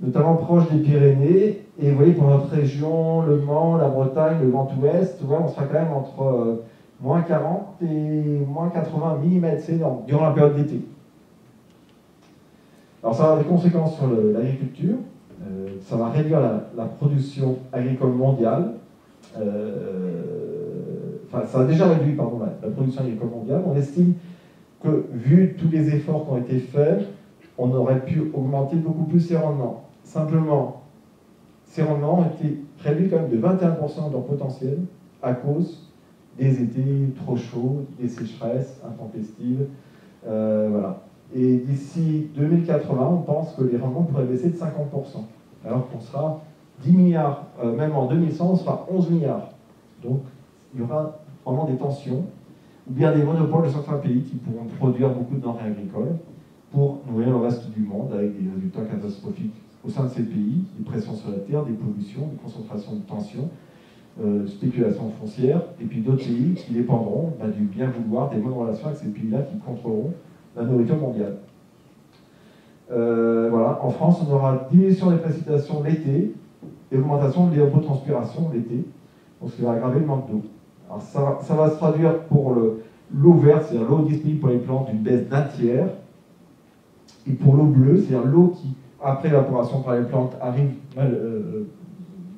notamment proche des Pyrénées. Et vous voyez, pour notre région, le Mans, la Bretagne, le Grand Ouest, on sera quand même entre moins 40 et moins 80 mm, c'est énorme, durant la période d'été. Alors ça va avoir des conséquences sur l'agriculture, ça va réduire la production agricole mondiale, ça a déjà réduit pardon, la production agricole mondiale. On estime que, vu tous les efforts qui ont été faits, on aurait pu augmenter beaucoup plus ses rendements. Simplement, ces rendements ont été réduits quand même de 21% de leur potentiel à cause des étés trop chauds, des sécheresses intempestives. Voilà. Et d'ici 2080, on pense que les rendements pourraient baisser de 50%, alors qu'on sera 10 milliards, même en 2100, on sera 11 milliards. Donc, il y aura vraiment des tensions, ou bien des monopoles de certains pays qui pourront produire beaucoup de denrées agricoles pour nourrir le reste du monde avec des résultats catastrophiques au sein de ces pays, des pressions sur la terre, des pollutions, des concentrations de tensions, spéculation foncière, et puis d'autres pays qui dépendront du bien vouloir des bonnes relations avec ces pays-là qui contrôleront la nourriture mondiale. Voilà. En France, on aura diminution des précipitations l'été et augmentation de l'évapotranspiration l'été, donc ce qui va aggraver le manque d'eau. Alors ça va se traduire pour l'eau verte, c'est-à-dire l'eau disponible pour les plantes, d'une baisse d'1 tiers, et pour l'eau bleue, c'est-à-dire l'eau qui, après l'évaporation par les plantes, arrive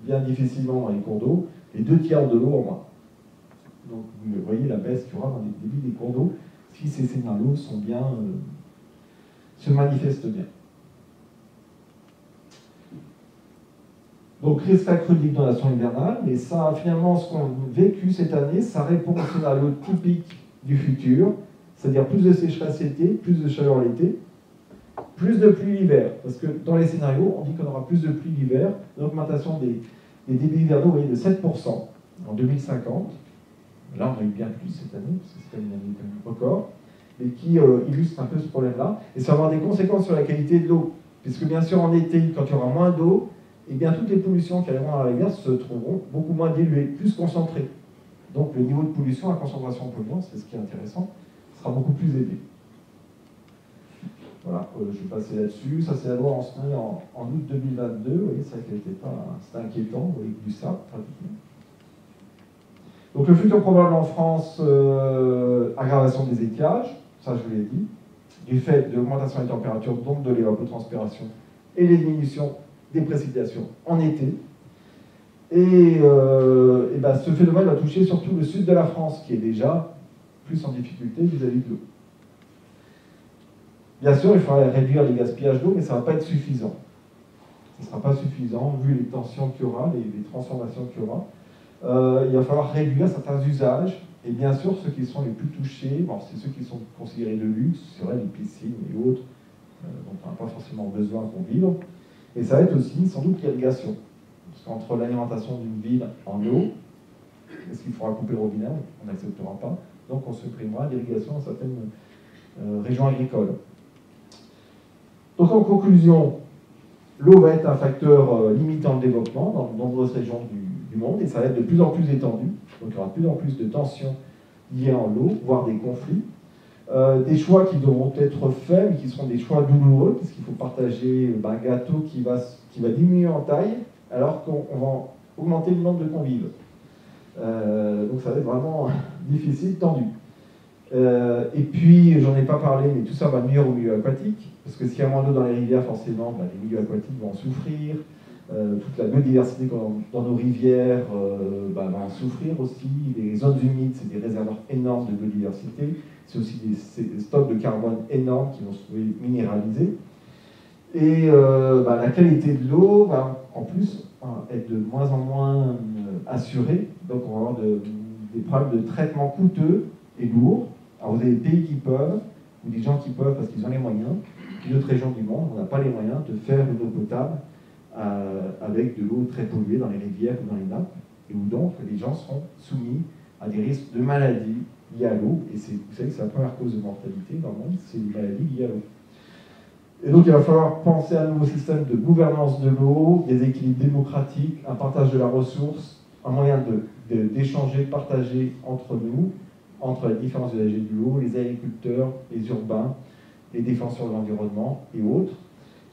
bien difficilement dans les cours d'eau, et 2 tiers de l'eau en moins. Donc vous voyez la baisse qu'il y aura dans les débits des cours d'eau, si ces scénarios sont bien, se manifestent bien. Donc risque accru d'inondation hivernale, mais ça, finalement, ce qu'on a vécu cette année, ça répond au scénario typique du futur, c'est-à-dire plus de sécheresse l'été, plus de chaleur l'été, plus de pluie l'hiver. Parce que dans les scénarios, on dit qu'on aura plus de pluie l'hiver, une augmentation des débits hivernaux, vous voyez, de 7% en 2050. Là, on a eu bien plus cette année, parce que c'est une année record, et qui illustre un peu ce problème-là. Et ça va avoir des conséquences sur la qualité de l'eau, puisque bien sûr, en été, quand il y aura moins d'eau, et bien toutes les pollutions qui arriveront à la rivière se trouveront beaucoup moins diluées, plus concentrées. Donc le niveau de pollution, la concentration de polluants, c'est ce qui est intéressant, sera beaucoup plus élevé. Voilà, je vais passer là-dessus. Ça, c'est la loi enseignée en août 2022. Vous voyez, ça qui n'était pas... C'était inquiétant, vous voyez, du sable, pratiquement. Donc le futur probable en France, aggravation des étiages, ça je vous l'ai dit, du fait de l'augmentation des températures, donc de l'évapotranspiration, et les diminutions des précipitations en été. Et ce phénomène va toucher surtout le sud de la France, qui est déjà plus en difficulté vis-à-vis de l'eau. Bien sûr, il faudra réduire les gaspillages d'eau, mais ça ne va pas être suffisant. Ce ne sera pas suffisant, vu les tensions qu'il y aura, les transformations qu'il y aura. Il va falloir réduire certains usages, et bien sûr, ceux qui sont les plus touchés, bon, c'est ceux qui sont considérés de luxe, c'est vrai, les piscines et autres, dont on n'a pas forcément besoin pour vivre. Et ça va être aussi, sans doute, l'irrigation. Parce qu'entre l'alimentation d'une ville en eau, est-ce qu'il faudra couper le robinet? On n'acceptera pas. Donc on supprimera l'irrigation dans certaines régions agricoles. Donc en conclusion, l'eau va être un facteur limitant le développement dans de nombreuses régions du monde, et ça va être de plus en plus étendu. Donc il y aura de plus en plus de tensions liées en l'eau, voire des conflits. Des choix qui devront être faits, mais qui seront des choix douloureux, parce qu'il faut partager un gâteau qui va diminuer en taille, alors qu'on va augmenter le nombre de convives. Donc ça va être vraiment difficile, tendu. Et puis, j'en ai pas parlé, mais tout ça va nuire au milieu aquatique, parce que s'il y a moins d'eau dans les rivières, forcément, les milieux aquatiques vont en souffrir. Toute la biodiversité dans nos rivières va en souffrir aussi. Les zones humides, c'est des réservoirs énormes de biodiversité. C'est aussi des stocks de carbone énormes qui vont se trouver minéralisés. Et la qualité de l'eau va en plus être de moins en moins assurée. Donc on va avoir des problèmes de traitement coûteux et lourds. Alors vous avez des pays qui peuvent, ou des gens qui peuvent parce qu'ils ont les moyens, puis d'autres régions du monde, on n'a pas les moyens de faire une eau potable avec de l'eau très polluée dans les rivières ou dans les nappes, et où donc les gens seront soumis à des risques de maladies liées à l'eau, et vous savez que c'est la première cause de mortalité dans le monde, c'est les maladies liées à l'eau. Et donc il va falloir penser à un nouveau système de gouvernance de l'eau, des équilibres démocratiques, un partage de la ressource, un moyen d'échanger, de partager entre nous, entre les différents usagers de l'eau, les agriculteurs, les urbains, les défenseurs de l'environnement et autres.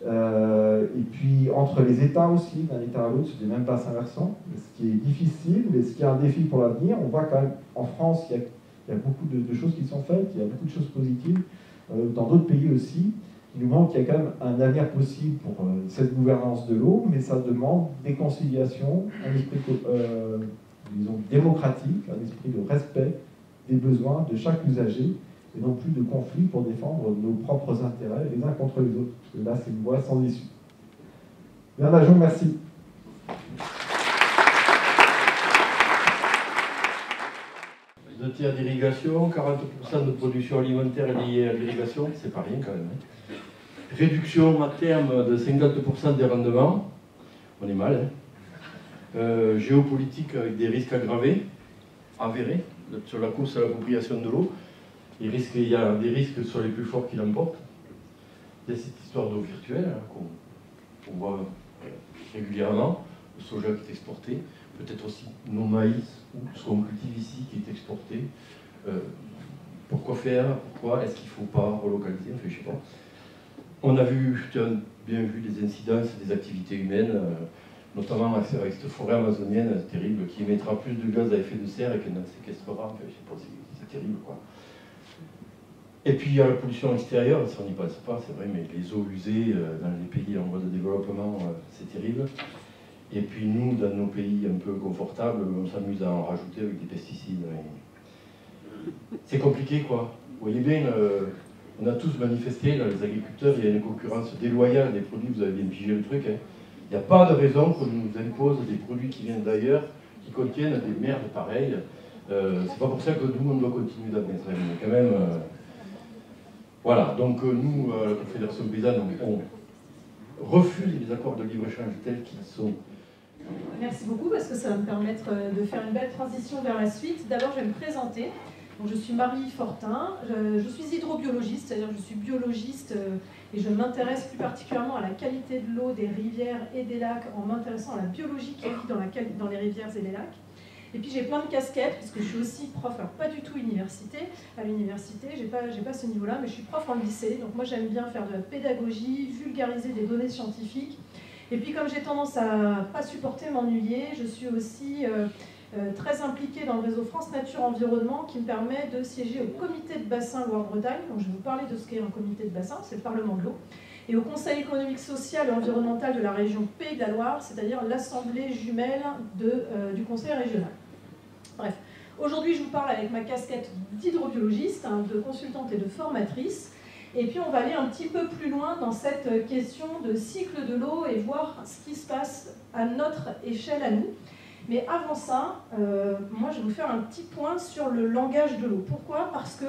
Et puis entre les États aussi, d'un État à l'autre, sur des mêmes bassins versants, ce qui est difficile, mais ce qui est un défi pour l'avenir. On voit quand même, en France, il y a beaucoup de choses qui sont faites, il y a beaucoup de choses positives, dans d'autres pays aussi. Il nous montre qu'il y a quand même un avenir possible pour cette gouvernance de l'eau, mais ça demande des conciliations, un esprit disons, démocratique, un esprit de respect des besoins de chaque usager, et non plus de conflits pour défendre nos propres intérêts les uns contre les autres. Parce que là, c'est une voie sans issue. Bien, Najon, merci. Deux tiers d'irrigation, 40% de production alimentaire liée à l'irrigation, c'est pas rien quand même. Réduction à terme de 50% des rendements, on est mal. Géopolitique avec des risques aggravés, avérés, sur la course à l'appropriation de l'eau. Il y a des risques sur les plus forts qui l'emportent. Il y a cette histoire d'eau virtuelle qu'on voit régulièrement, le soja qui est exporté, peut-être aussi nos maïs, ou ce qu'on cultive ici qui est exporté. Pourquoi faire? Pourquoi? Est-ce qu'il ne faut pas relocaliser? Enfin, je ne sais pas. On a bien vu des incidences des activités humaines, notamment avec cette forêt amazonienne terrible qui émettra plus de gaz à effet de serre et qu'elle n'en séquestrera. Enfin, je sais pas, c'est terrible, quoi. Et puis il y a la pollution extérieure, ça on n'y pense pas, c'est vrai, mais les eaux usées dans les pays en voie de développement, c'est terrible. Et puis nous, dans nos pays un peu confortables, on s'amuse à en rajouter avec des pesticides. C'est compliqué, quoi. Vous voyez bien, on a tous manifesté, là, les agriculteurs, il y a une concurrence déloyale des produits, vous avez bien pigé le truc. Hein. Il n'y a pas de raison qu'on nous impose des produits qui viennent d'ailleurs, qui contiennent des merdes pareilles. C'est pas pour ça que nous, on doit continuer d'admettre. Mais quand même... Voilà, donc nous, la Confédération paysanne, on refuse les accords de libre-échange tels qu'ils sont. Merci beaucoup, parce que ça va me permettre de faire une belle transition vers la suite. D'abord, je vais me présenter. Donc, je suis Marie Fortin, je suis hydrobiologiste, c'est-à-dire que je suis biologiste et je m'intéresse plus particulièrement à la qualité de l'eau des rivières et des lacs en m'intéressant à la biologie qui vit dans les rivières et les lacs. Et puis j'ai plein de casquettes, parce que je suis aussi prof, alors pas du tout à l'université, j'ai pas ce niveau-là, mais je suis prof en lycée, donc moi j'aime bien faire de la pédagogie, vulgariser des données scientifiques. Et puis comme j'ai tendance à pas supporter m'ennuyer, je suis aussi très impliquée dans le réseau France Nature Environnement, qui me permet de siéger au comité de bassin Loire-Bretagne, donc je vais vous parler de ce qu'est un comité de bassin, c'est le Parlement de l'eau, et au Conseil économique, social et environnemental de la région Pays de la Loire, c'est-à-dire l'assemblée jumelle du Conseil régional. Bref, aujourd'hui je vous parle avec ma casquette d'hydrobiologiste, de consultante et de formatrice, et puis on va aller un petit peu plus loin dans cette question de cycle de l'eau et voir ce qui se passe à notre échelle à nous. Mais avant ça, moi je vais vous faire un petit point sur le langage de l'eau. Pourquoi? Parce que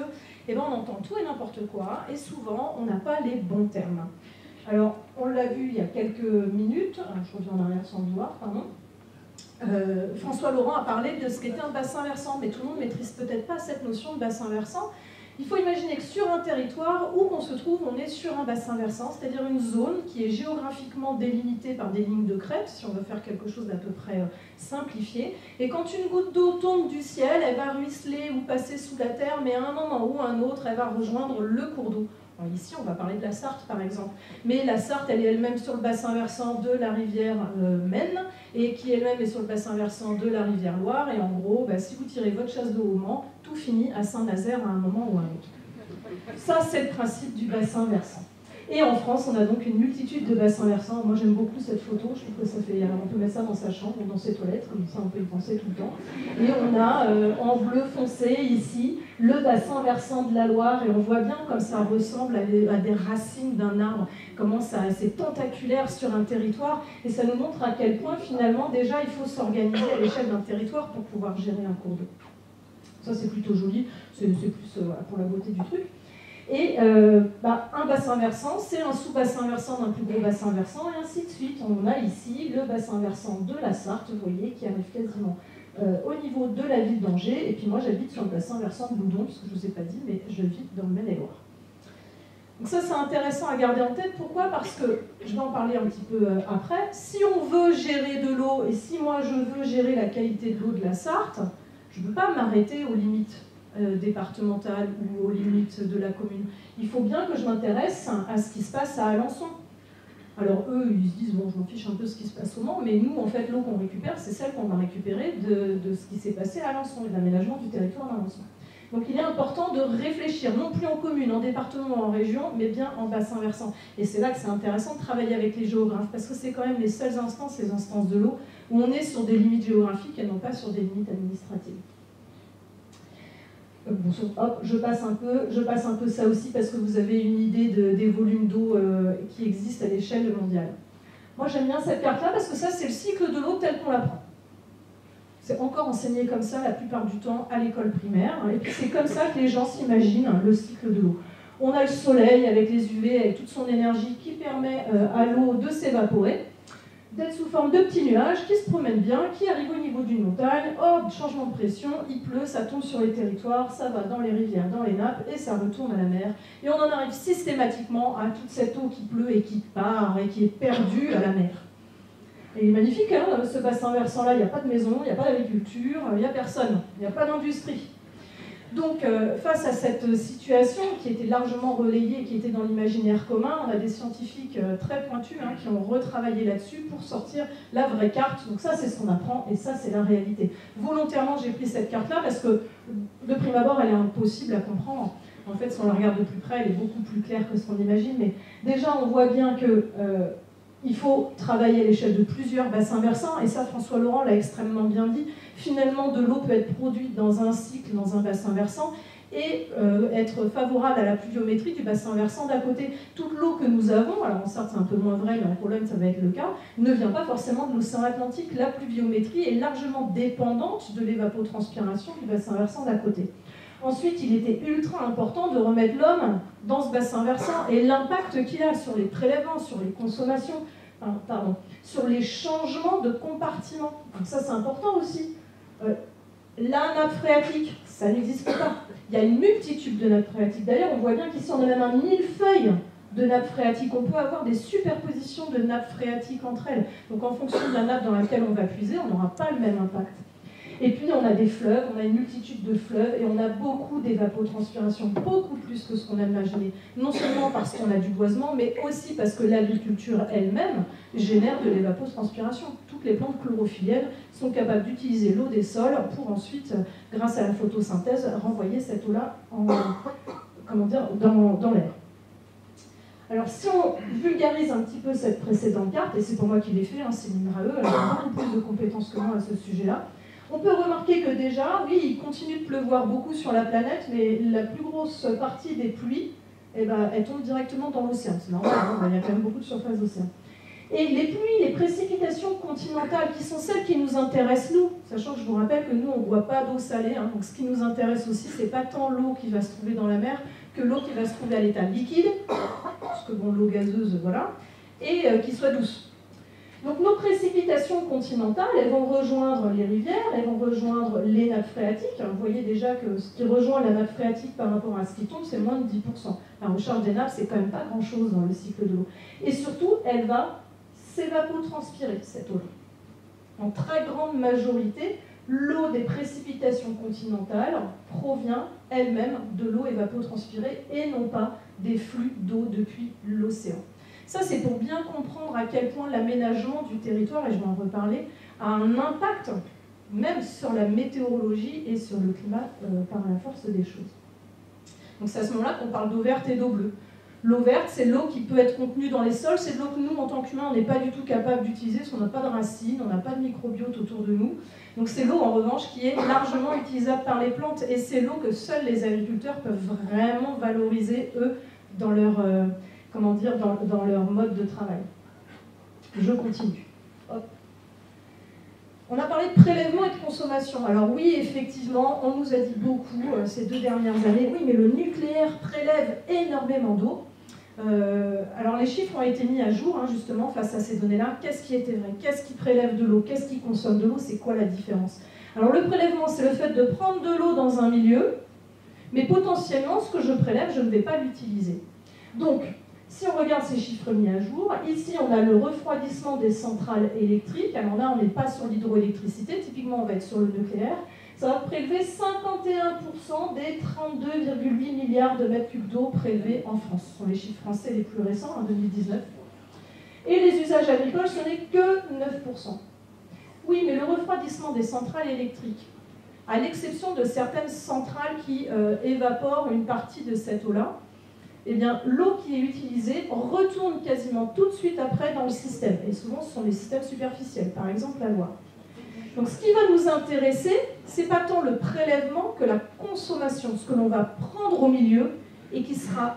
on entend tout et n'importe quoi, et souvent on n'a pas les bons termes. Alors, on l'a vu il y a quelques minutes, je reviens en arrière sans le voir, pardon. François Laurent a parlé de ce qu'était un bassin versant, mais tout le monde ne maîtrise peut-être pas cette notion de bassin versant. Il faut imaginer que sur un territoire où on se trouve, on est sur un bassin versant, c'est-à-dire une zone qui est géographiquement délimitée par des lignes de crête, si on veut faire quelque chose d'à peu près simplifié. Et quand une goutte d'eau tombe du ciel, elle va ruisseler ou passer sous la terre, mais à un moment ou à un autre, elle va rejoindre le cours d'eau. Ici, on va parler de la Sarthe, par exemple. Mais la Sarthe, elle est elle-même sur le bassin versant de la rivière Maine, et qui elle-même est sur le bassin versant de la rivière Loire. Et en gros, si vous tirez votre chasse d'eau au Mans, tout finit à Saint-Nazaire à un moment ou à un autre. Ça, c'est le principe du bassin versant. Et en France, on a donc une multitude de bassins versants. Moi, j'aime beaucoup cette photo. Je trouve que ça fait... On peut mettre ça dans sa chambre ou dans ses toilettes, comme ça on peut y penser tout le temps. Et on a, en bleu foncé, ici, le bassin versant de la Loire. Et on voit bien comme ça ressemble à des racines d'un arbre. Comment c'est tentaculaire sur un territoire. Et ça nous montre à quel point, finalement, déjà, il faut s'organiser à l'échelle d'un territoire pour pouvoir gérer un cours d'eau. Ça, c'est plutôt joli. C'est plus pour la beauté du truc. Et un bassin versant, c'est un sous-bassin versant d'un plus gros bassin versant, et ainsi de suite. On a ici le bassin versant de la Sarthe, vous voyez, qui arrive quasiment au niveau de la ville d'Angers. Et puis moi, j'habite sur le bassin versant de Loudon, parce que je ne vous ai pas dit, mais je vis dans le Maine-et-Loire. Donc ça, c'est intéressant à garder en tête. Pourquoi? Parce que, je vais en parler un petit peu après, si on veut gérer de l'eau, et si moi je veux gérer la qualité de l'eau de la Sarthe, je ne peux pas m'arrêter aux limites départementale ou aux limites de la commune. Il faut bien que je m'intéresse à ce qui se passe à Alençon. Alors eux, ils se disent, bon, je m'en fiche un peu ce qui se passe au Mans, mais nous, en fait, l'eau qu'on récupère, c'est celle qu'on va récupérer de ce qui s'est passé à Alençon et de l'aménagement du territoire d'Alençon. Donc il est important de réfléchir, non plus en commune, en département ou en région, mais bien en bassin versant. Et c'est là que c'est intéressant de travailler avec les géographes, parce que c'est quand même les seules instances, les instances de l'eau, où on est sur des limites géographiques et non pas sur des limites administratives. Bon, hop, je passe un peu ça aussi parce que vous avez une idée des volumes d'eau qui existent à l'échelle mondiale. Moi j'aime bien cette carte-là parce que ça c'est le cycle de l'eau tel qu'on l'apprend. C'est encore enseigné comme ça la plupart du temps à l'école primaire, et puis c'est comme ça que les gens s'imaginent le cycle de l'eau. On a le soleil avec les UV, avec toute son énergie qui permet à l'eau de s'évaporer, d'être sous forme de petits nuages qui se promènent bien, qui arrivent au niveau d'une montagne, hop, changement de pression, il pleut, ça tombe sur les territoires, ça va dans les rivières, dans les nappes, et ça retourne à la mer. Et on en arrive systématiquement à toute cette eau qui pleut et qui part et qui est perdue à la mer. Et il est magnifique, hein, ce bassin versant-là, il n'y a pas de maison, il n'y a pas d'agriculture, il n'y a personne, il n'y a pas d'industrie. Donc, face à cette situation qui était largement relayée, qui était dans l'imaginaire commun, on a des scientifiques très pointus qui ont retravaillé là-dessus pour sortir la vraie carte. Donc ça, c'est ce qu'on apprend, et ça, c'est la réalité. Volontairement, j'ai pris cette carte-là parce que, de prime abord, elle est impossible à comprendre. En fait, si on la regarde de plus près, elle est beaucoup plus claire que ce qu'on imagine. Mais déjà, on voit bien que il faut travailler à l'échelle de plusieurs bassins versants, et ça, François Laurent l'a extrêmement bien dit. Finalement, de l'eau peut être produite dans un cycle, dans un bassin versant, et être favorable à la pluviométrie du bassin versant d'à côté. Toute l'eau que nous avons, alors en Sarthe c'est un peu moins vrai, mais en Pologne ça va être le cas, ne vient pas forcément de l'océan Atlantique. La pluviométrie est largement dépendante de l'évapotranspiration du bassin versant d'à côté. Ensuite, il était ultra important de remettre l'homme dans ce bassin versant et l'impact qu'il a sur les prélèvements, sur les consommations, sur les changements de compartiment. Donc ça, c'est important aussi. La nappe phréatique, ça n'existe pas. Il y a une multitude de nappes phréatiques. D'ailleurs, on voit bien qu'ici, on a même un millefeuille de nappes phréatiques. On peut avoir des superpositions de nappes phréatiques entre elles. Donc, en fonction de la nappe dans laquelle on va puiser, on n'aura pas le même impact. Et puis, on a des fleuves, on a une multitude de fleuves, et on a beaucoup d'évapotranspiration, beaucoup plus que ce qu'on a imaginé. Non seulement parce qu'on a du boisement, mais aussi parce que l'agriculture elle-même génère de l'évapotranspiration. Toutes les plantes chlorophylliennes sont capables d'utiliser l'eau des sols pour ensuite, grâce à la photosynthèse, renvoyer cette eau-là dans l'air. Alors, si on vulgarise un petit peu cette précédente carte, et c'est pour moi qui l'ai fait, c'est libre à eux, elle a beaucoup plus de compétences que moi à ce sujet-là, on peut remarquer que déjà, oui, il continue de pleuvoir beaucoup sur la planète, mais la plus grosse partie des pluies, elles tombent directement dans l'océan. C'est normal, il y a quand même beaucoup de surface d'océan. Et les pluies, les précipitations continentales, qui sont celles qui nous intéressent, nous, sachant que je vous rappelle que nous, on ne boit pas d'eau salée, donc ce qui nous intéresse aussi, c'est pas tant l'eau qui va se trouver dans la mer, que l'eau qui va se trouver à l'état liquide, parce que bon, l'eau gazeuse, voilà, et qui soit douce. Donc nos précipitations continentales, elles vont rejoindre les rivières, elles vont rejoindre les nappes phréatiques. Vous voyez déjà que ce qui rejoint la nappe phréatique par rapport à ce qui tombe, c'est moins de 10%. La recharge des nappes, c'est quand même pas grand-chose dans le cycle de l'eau. Et surtout, elle va s'évapotranspirer, cette eau-là. En très grande majorité, l'eau des précipitations continentales provient elle-même de l'eau évapotranspirée et non pas des flux d'eau depuis l'océan. Ça, c'est pour bien comprendre à quel point l'aménagement du territoire, et je vais en reparler, a un impact même sur la météorologie et sur le climat par la force des choses. Donc c'est à ce moment-là qu'on parle d'eau verte et d'eau bleue. L'eau verte, c'est l'eau qui peut être contenue dans les sols, c'est de l'eau que nous, en tant qu'humains, on n'est pas du tout capable d'utiliser parce qu'on n'a pas de racines, on n'a pas de microbiote autour de nous. Donc c'est l'eau, en revanche, qui est largement utilisable par les plantes et c'est l'eau que seuls les agriculteurs peuvent vraiment valoriser, eux, dans leur... dans leur mode de travail. Je continue. Hop. On a parlé de prélèvement et de consommation. Alors oui, effectivement, on nous a dit beaucoup ces 2 dernières années, oui, mais le nucléaire prélève énormément d'eau. Alors les chiffres ont été mis à jour, justement, face à ces données-là. Qu'est-ce qui était vrai? Qu'est-ce qui prélève de l'eau? Qu'est-ce qui consomme de l'eau? C'est quoi la différence? Alors le prélèvement, c'est le fait de prendre de l'eau dans un milieu, mais potentiellement, ce que je prélève, je ne vais pas l'utiliser. Donc, si on regarde ces chiffres mis à jour, ici on a le refroidissement des centrales électriques. Alors là, on n'est pas sur l'hydroélectricité, typiquement on va être sur le nucléaire. Ça va prélever 51% des 32,8 milliards de mètres cubes d'eau prélevés en France. Ce sont les chiffres français les plus récents, en 2019. Et les usages agricoles, ce n'est que 9%. Oui, mais le refroidissement des centrales électriques, à l'exception de certaines centrales qui évaporent une partie de cette eau-là, eh bien, l'eau qui est utilisée retourne quasiment tout de suite après dans le système. Et souvent, ce sont les systèmes superficiels, par exemple la Loire. Donc, ce qui va nous intéresser, ce n'est pas tant le prélèvement que la consommation, ce que l'on va prendre au milieu et qui sera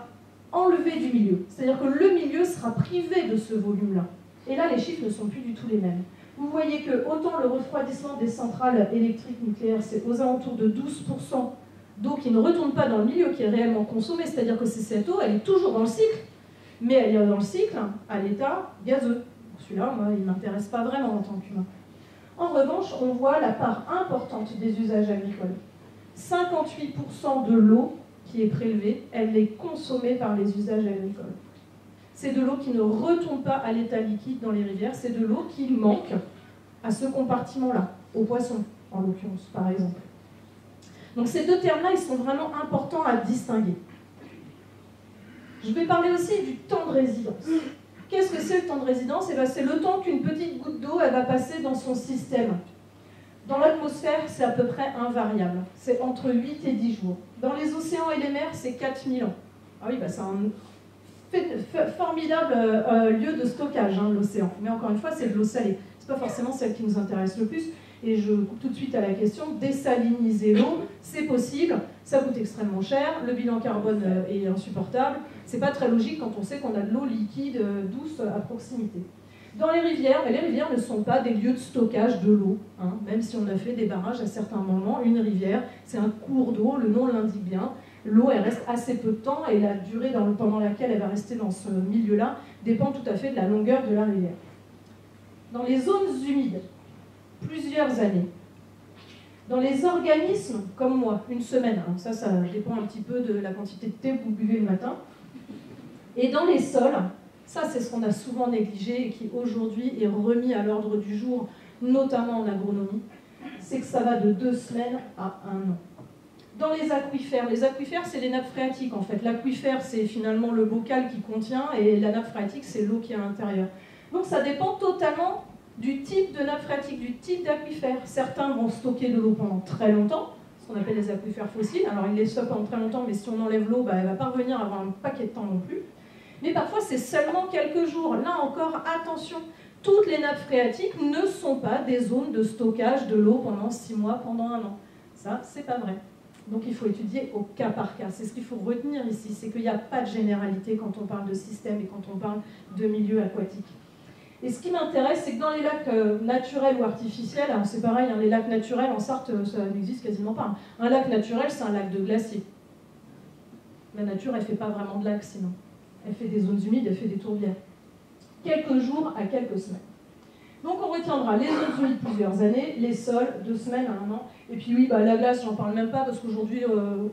enlevé du milieu. C'est-à-dire que le milieu sera privé de ce volume-là. Et là, les chiffres ne sont plus du tout les mêmes. Vous voyez que autant le refroidissement des centrales électriques nucléaires, c'est aux alentours de 12% d'eau qui ne retourne pas dans le milieu, qui est réellement consommée, c'est-à-dire que c'est cette eau, elle est toujours dans le cycle, mais elle est dans le cycle à l'état gazeux. Celui-là, moi, il ne m'intéresse pas vraiment en tant qu'humain. En revanche, on voit la part importante des usages agricoles. 58% de l'eau qui est prélevée, elle est consommée par les usages agricoles. C'est de l'eau qui ne retourne pas à l'état liquide dans les rivières, c'est de l'eau qui manque à ce compartiment-là, aux poissons, en l'occurrence, par exemple. Donc ces 2 termes-là, ils sont vraiment importants à distinguer. Je vais parler aussi du temps de résidence. Qu'est-ce que c'est le temps de résidence? C'est le temps qu'une petite goutte d'eau va passer dans son système. Dans l'atmosphère, c'est à peu près invariable. C'est entre 8 et 10 jours. Dans les océans et les mers, c'est 4000 ans. Ah oui, c'est un formidable lieu de stockage, l'océan. Mais encore une fois, c'est de l'eau salée. Ce n'est pas forcément celle qui nous intéresse le plus. Et je coupe tout de suite à la question, désaliniser l'eau, c'est possible, ça coûte extrêmement cher, le bilan carbone est insupportable, c'est pas très logique quand on sait qu'on a de l'eau liquide, douce à proximité. Dans les rivières, mais les rivières ne sont pas des lieux de stockage de l'eau, même si on a fait des barrages à certains moments. Une rivière, c'est un cours d'eau, le nom l'indique bien, l'eau elle reste assez peu de temps et la durée pendant laquelle elle va rester dans ce milieu-là dépend tout à fait de la longueur de la rivière. Dans les zones humides, plusieurs années. Dans les organismes, comme moi, une semaine, ça dépend un petit peu de la quantité de thé que vous buvez le matin. Et dans les sols, ça c'est ce qu'on a souvent négligé et qui aujourd'hui est remis à l'ordre du jour, notamment en agronomie, c'est que ça va de 2 semaines à 1 an. Dans les aquifères c'est les nappes phréatiques en fait. L'aquifère c'est finalement le bocal qui contient et la nappe phréatique c'est l'eau qui est à l'intérieur. Donc ça dépend totalement du type de nappe phréatique, du type d'aquifère. Certains vont stocker de l'eau pendant très longtemps, ce qu'on appelle les aquifères fossiles. Alors ils les stockent pendant très longtemps, mais si on enlève l'eau, elle ne va pas revenir avant un paquet de temps non plus. Mais parfois c'est seulement quelques jours. Là encore, attention, toutes les nappes phréatiques ne sont pas des zones de stockage de l'eau pendant 6 mois, pendant 1 an. Ça, c'est pas vrai. Donc il faut étudier au cas par cas. C'est ce qu'il faut retenir ici, c'est qu'il n'y a pas de généralité quand on parle de système et quand on parle de milieu aquatique. Et ce qui m'intéresse, c'est que dans les lacs naturels ou artificiels, c'est pareil, les lacs naturels en Sarthe, ça n'existe quasiment pas. Un lac naturel, c'est un lac de glacier. La nature, elle ne fait pas vraiment de lacs sinon. Elle fait des zones humides, elle fait des tourbières. Quelques jours à quelques semaines. Donc on retiendra les zones humides plusieurs années, les sols 2 semaines à 1 an. Et puis oui, la glace, j'en parle même pas parce qu'aujourd'hui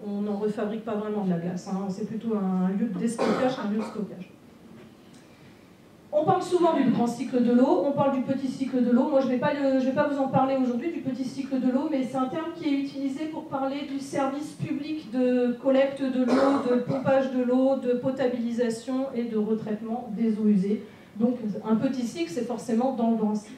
on n'en refabrique pas vraiment de la glace. Hein. C'est plutôt un lieu de déstockage qu'un lieu de stockage. On parle souvent du grand cycle de l'eau, on parle du petit cycle de l'eau. Moi je vais pas vous en parler aujourd'hui du petit cycle de l'eau, mais c'est un terme qui est utilisé pour parler du service public de collecte de l'eau, de pompage de l'eau, de potabilisation et de retraitement des eaux usées. Donc un petit cycle, c'est forcément dans le grand cycle.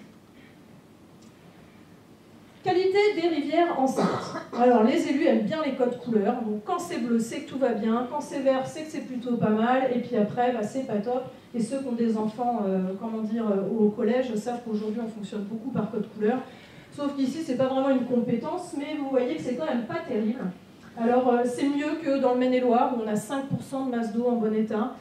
Qualité des rivières en Sarthe. Alors les élus aiment bien les codes couleurs. Donc quand c'est bleu, c'est que tout va bien. Quand c'est vert, c'est que c'est plutôt pas mal. Et puis après, c'est pas top. Et ceux qui ont des enfants au collège savent qu'aujourd'hui on fonctionne beaucoup par code couleur. Sauf qu'ici, c'est pas vraiment une compétence, mais vous voyez que c'est quand même pas terrible. Alors c'est mieux que dans le Maine-et-Loire où on a 5% de masse d'eau en bon état.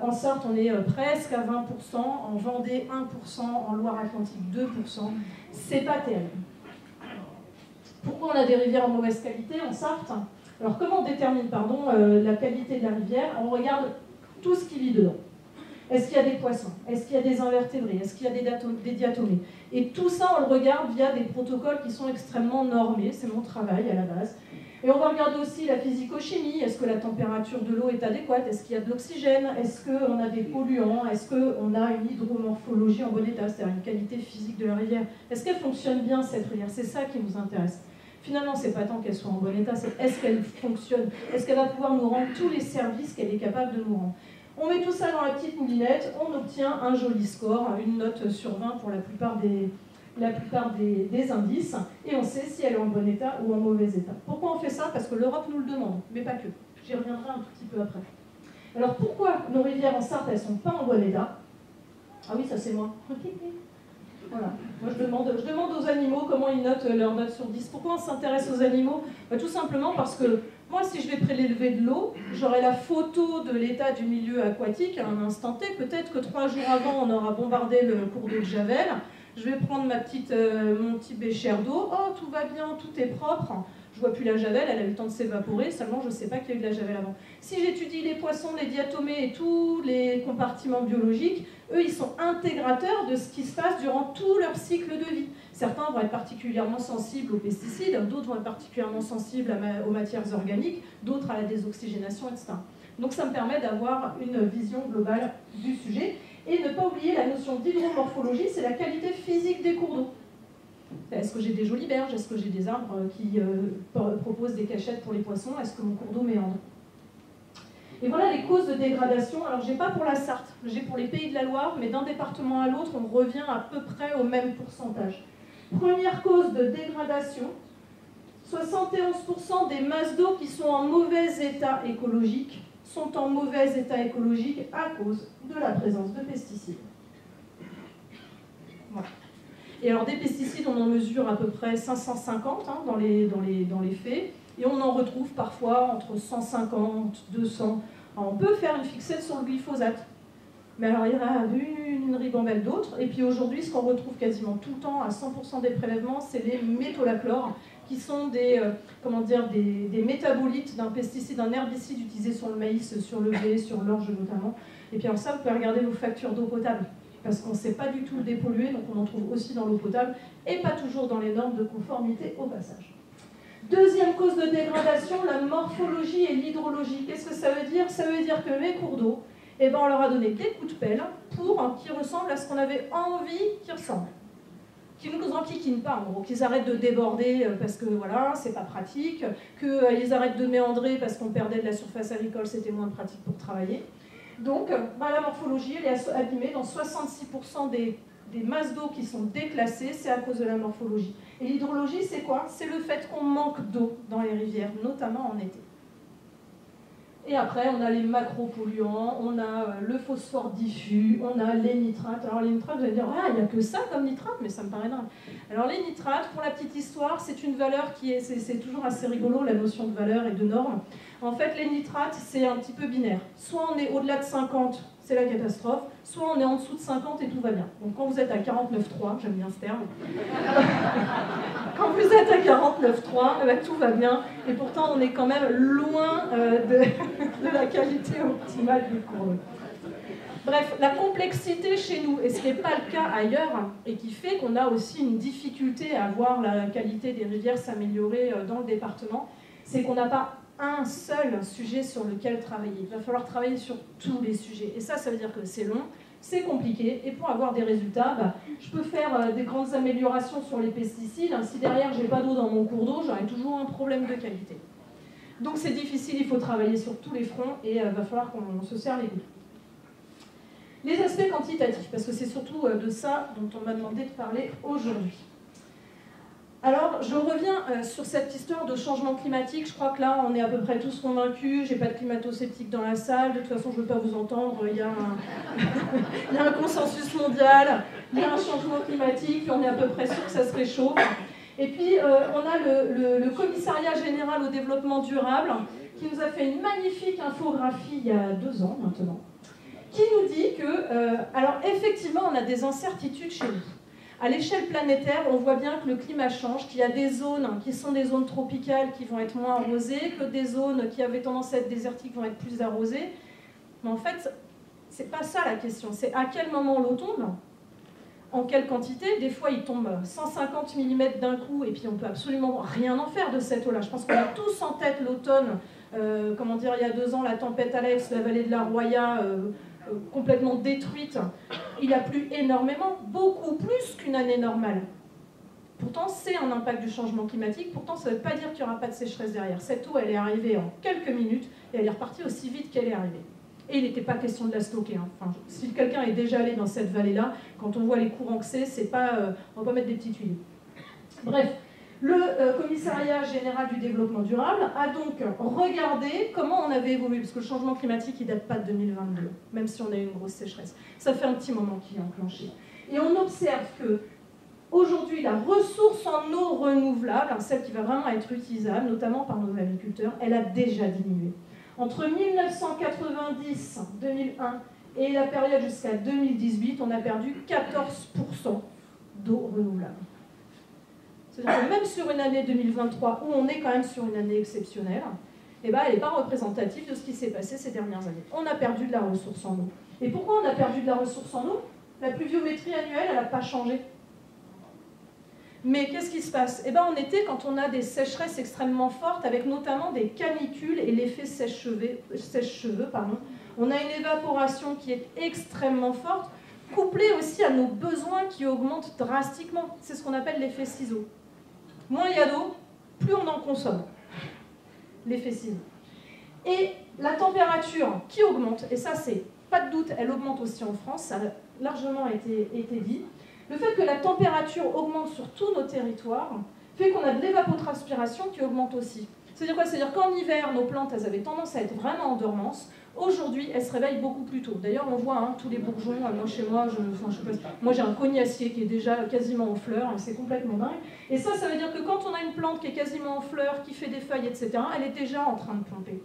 En Sarthe, on est presque à 20%, en Vendée 1%, en Loire-Atlantique 2%. C'est pas terrible. Pourquoi on a des rivières en mauvaise qualité en Sarthe? Alors comment on détermine la qualité de la rivière? On regarde tout ce qui vit dedans. Est-ce qu'il y a des poissons? Est-ce qu'il y a des invertébrés? Est-ce qu'il y a des diatomées? Et tout ça, on le regarde via des protocoles qui sont extrêmement normés. C'est mon travail à la base. Et on va regarder aussi la physico-chimie. Est-ce que la température de l'eau est adéquate? Est-ce qu'il y a de l'oxygène? Est-ce qu'on a des polluants? Est-ce qu'on a une hydromorphologie en bon état, c'est-à-dire une qualité physique de la rivière? Est-ce qu'elle fonctionne bien, cette rivière? C'est ça qui nous intéresse. Finalement, c'est pas tant qu'elle soit en bon état, c'est est-ce qu'elle fonctionne? Est-ce qu'elle va pouvoir nous rendre tous les services qu'elle est capable de nous rendre? On met tout ça dans la petite moulinette, on obtient un joli score, une note sur 20 pour la plupart des indices, et on sait si elle est en bon état ou en mauvais état. Pourquoi on fait ça? Parce que l'Europe nous le demande, mais pas que. J'y reviendrai un tout petit peu après. Alors pourquoi nos rivières en Sarthe, elles ne sont pas en bon état? Ah oui, ça c'est moi. Voilà. Moi je demande aux animaux comment ils notent leur note sur 10. Pourquoi on s'intéresse aux animaux? Tout simplement parce que moi, si je vais prélever de l'eau, j'aurai la photo de l'état du milieu aquatique à un instant T. Peut-être que 3 jours avant, on aura bombardé le cours d'eau de Javel. Je vais prendre mon petit bécher d'eau. Oh, tout va bien, tout est propre. Je vois plus la javel, elle a eu le temps de s'évaporer, seulement je ne sais pas qu'il y a eu de la javel avant. Si j'étudie les poissons, les diatomées et tous les compartiments biologiques, eux, ils sont intégrateurs de ce qui se passe durant tout leur cycle de vie. Certains vont être particulièrement sensibles aux pesticides, d'autres vont être particulièrement sensibles aux matières organiques, d'autres à la désoxygénation, etc. Donc ça me permet d'avoir une vision globale du sujet. Et ne pas oublier la notion d'hydromorphologie, c'est la qualité physique des cours d'eau. Est-ce que j'ai des jolies berges? Est-ce que j'ai des arbres qui proposent des cachettes pour les poissons? Est-ce que mon cours d'eau méandre? Et voilà les causes de dégradation. Alors, je n'ai pas pour la Sarthe, j'ai pour les Pays de la Loire, mais d'un département à l'autre, on revient à peu près au même pourcentage. Première cause de dégradation, 71% des masses d'eau qui sont en mauvais état écologique sont en mauvais état écologique à cause de la présence de pesticides. Voilà. Et alors des pesticides, on en mesure à peu près 550 dans les faits, et on en retrouve parfois entre 150, 200. Alors, on peut faire une fixette sur le glyphosate, mais alors il y en a une ribambelle d'autres, et puis aujourd'hui, ce qu'on retrouve quasiment tout le temps, à 100% des prélèvements, c'est les métolachlores, qui sont des métabolites d'un pesticide, d'un herbicide utilisé sur le maïs, sur le blé, sur l'orge notamment. Et puis alors ça, vous pouvez regarder vos factures d'eau potable, parce qu'on ne sait pas du tout le dépolluer, donc on en trouve aussi dans l'eau potable, et pas toujours dans les normes de conformité au passage. Deuxième cause de dégradation, la morphologie et l'hydrologie. Qu'est-ce que ça veut dire? Ça veut dire que mes cours d'eau, on leur a donné des coups de pelle pour qu'ils ressemblent à ce qu'on avait envie qu'ils ressemblent. Qu'ils nous enquiquinent pas, en gros, qu'ils arrêtent de déborder parce que voilà, c'est pas pratique, qu'ils arrêtent de méandrer parce qu'on perdait de la surface agricole, c'était moins pratique pour travailler. Donc, la morphologie, elle est abîmée dans 66% des masses d'eau qui sont déclassées, c'est à cause de la morphologie. Et l'hydrologie, c'est quoi? C'est le fait qu'on manque d'eau dans les rivières, notamment en été. Et après, on a les macropolluants, on a le phosphore diffus, on a les nitrates. Alors les nitrates, vous allez dire, ah, il n'y a que ça comme nitrate, mais ça me paraît dingue. Alors les nitrates, pour la petite histoire, c'est une valeur qui est, c'est toujours assez rigolo, la notion de valeur et de norme. En fait, les nitrates, c'est un petit peu binaire. Soit on est au-delà de 50, c'est la catastrophe, soit on est en dessous de 50 et tout va bien. Donc quand vous êtes à 49,3, j'aime bien ce terme, quand vous êtes à 49,3, tout va bien, et pourtant on est quand même loin de la qualité optimale du cours d'eau. Bref, la complexité chez nous, et ce n'est pas le cas ailleurs, et qui fait qu'on a aussi une difficulté à voir la qualité des rivières s'améliorer dans le département, c'est qu'on n'a pas un seul sujet sur lequel travailler. Il va falloir travailler sur tous les sujets. Et ça veut dire que c'est long, c'est compliqué, et pour avoir des résultats, je peux faire des grandes améliorations sur les pesticides. Si derrière, j'ai pas d'eau dans mon cours d'eau, j'aurai toujours un problème de qualité. Donc c'est difficile, il faut travailler sur tous les fronts, et il va falloir qu'on se serre les coudes. Les aspects quantitatifs, parce que c'est surtout de ça dont on m'a demandé de parler aujourd'hui. Alors, je reviens sur cette histoire de changement climatique. Je crois que là, on est à peu près tous convaincus. J'ai pas de climato-sceptiques dans la salle. De toute façon, je ne veux pas vous entendre. Il y a un consensus mondial. Il y a un changement climatique. Puis on est à peu près sûr que ça se réchauffe. Et puis, on a le Commissariat général au développement durable qui nous a fait une magnifique infographie il y a 2 ans maintenant, qui nous dit que, alors effectivement, on a des incertitudes chez nous. À l'échelle planétaire, on voit bien que le climat change, qu'il y a des zones qui sont des zones tropicales qui vont être moins arrosées, que des zones qui avaient tendance à être désertiques vont être plus arrosées. Mais en fait, c'est pas ça la question. C'est à quel moment l'eau tombe, en quelle quantité. Des fois, il tombe 150 mm d'un coup, et puis on peut absolument rien en faire de cette eau-là. Je pense qu'on a tous en tête l'automne, comment dire, il y a 2 ans, la tempête Alex, la vallée de la Roya, complètement détruite. Il a plu énormément, beaucoup plus qu'une année normale. Pourtant, c'est un impact du changement climatique. Pourtant, ça ne veut pas dire qu'il n'y aura pas de sécheresse derrière. Cette eau, elle est arrivée en quelques minutes et elle est repartie aussi vite qu'elle est arrivée. Et il n'était pas question de la stocker. Enfin, si quelqu'un est déjà allé dans cette vallée-là, quand on voit les courants que c'est pas, on ne va pas mettre des petites tuiles. Bref. Le Commissariat général du développement durable a donc regardé comment on avait évolué, parce que le changement climatique, il ne date pas de 2022, même si on a eu une grosse sécheresse. Ça fait un petit moment qu'il est enclenché. Et on observe que aujourd'hui, la ressource en eau renouvelable, celle qui va vraiment être utilisable, notamment par nos agriculteurs, elle a déjà diminué. Entre 1990-2001 et la période jusqu'à 2018, on a perdu 14% d'eau renouvelable. C'est-à-dire que même sur une année 2023, où on est quand même sur une année exceptionnelle, eh ben, elle n'est pas représentative de ce qui s'est passé ces dernières années. On a perdu de la ressource en eau. Et pourquoi on a perdu de la ressource en eau? La pluviométrie annuelle, elle n'a pas changé. Mais qu'est-ce qui se passe? Eh ben, en été, quand on a des sécheresses extrêmement fortes, avec notamment des canicules et l'effet sèche-cheveux, on a une évaporation qui est extrêmement forte, couplée aussi à nos besoins qui augmentent drastiquement. C'est ce qu'on appelle l'effet ciseau. Moins il y a d'eau, plus on en consomme. L'effet ciseau. Et la température qui augmente, et ça c'est pas de doute, elle augmente aussi en France, ça a largement été dit. Le fait que la température augmente sur tous nos territoires fait qu'on a de l'évapotranspiration qui augmente aussi. C'est-à-dire quoi? C'est-à-dire qu'en hiver, nos plantes, elles avaient tendance à être vraiment en dormance. Aujourd'hui, elles se réveillent beaucoup plus tôt. D'ailleurs, on voit tous les bourgeons. Moi, chez moi, moi j'ai un cognacier qui est déjà quasiment en fleurs. C'est complètement dingue. Et ça veut dire que quand on a une plante qui est quasiment en fleurs, qui fait des feuilles, etc., elle est déjà en train de pomper.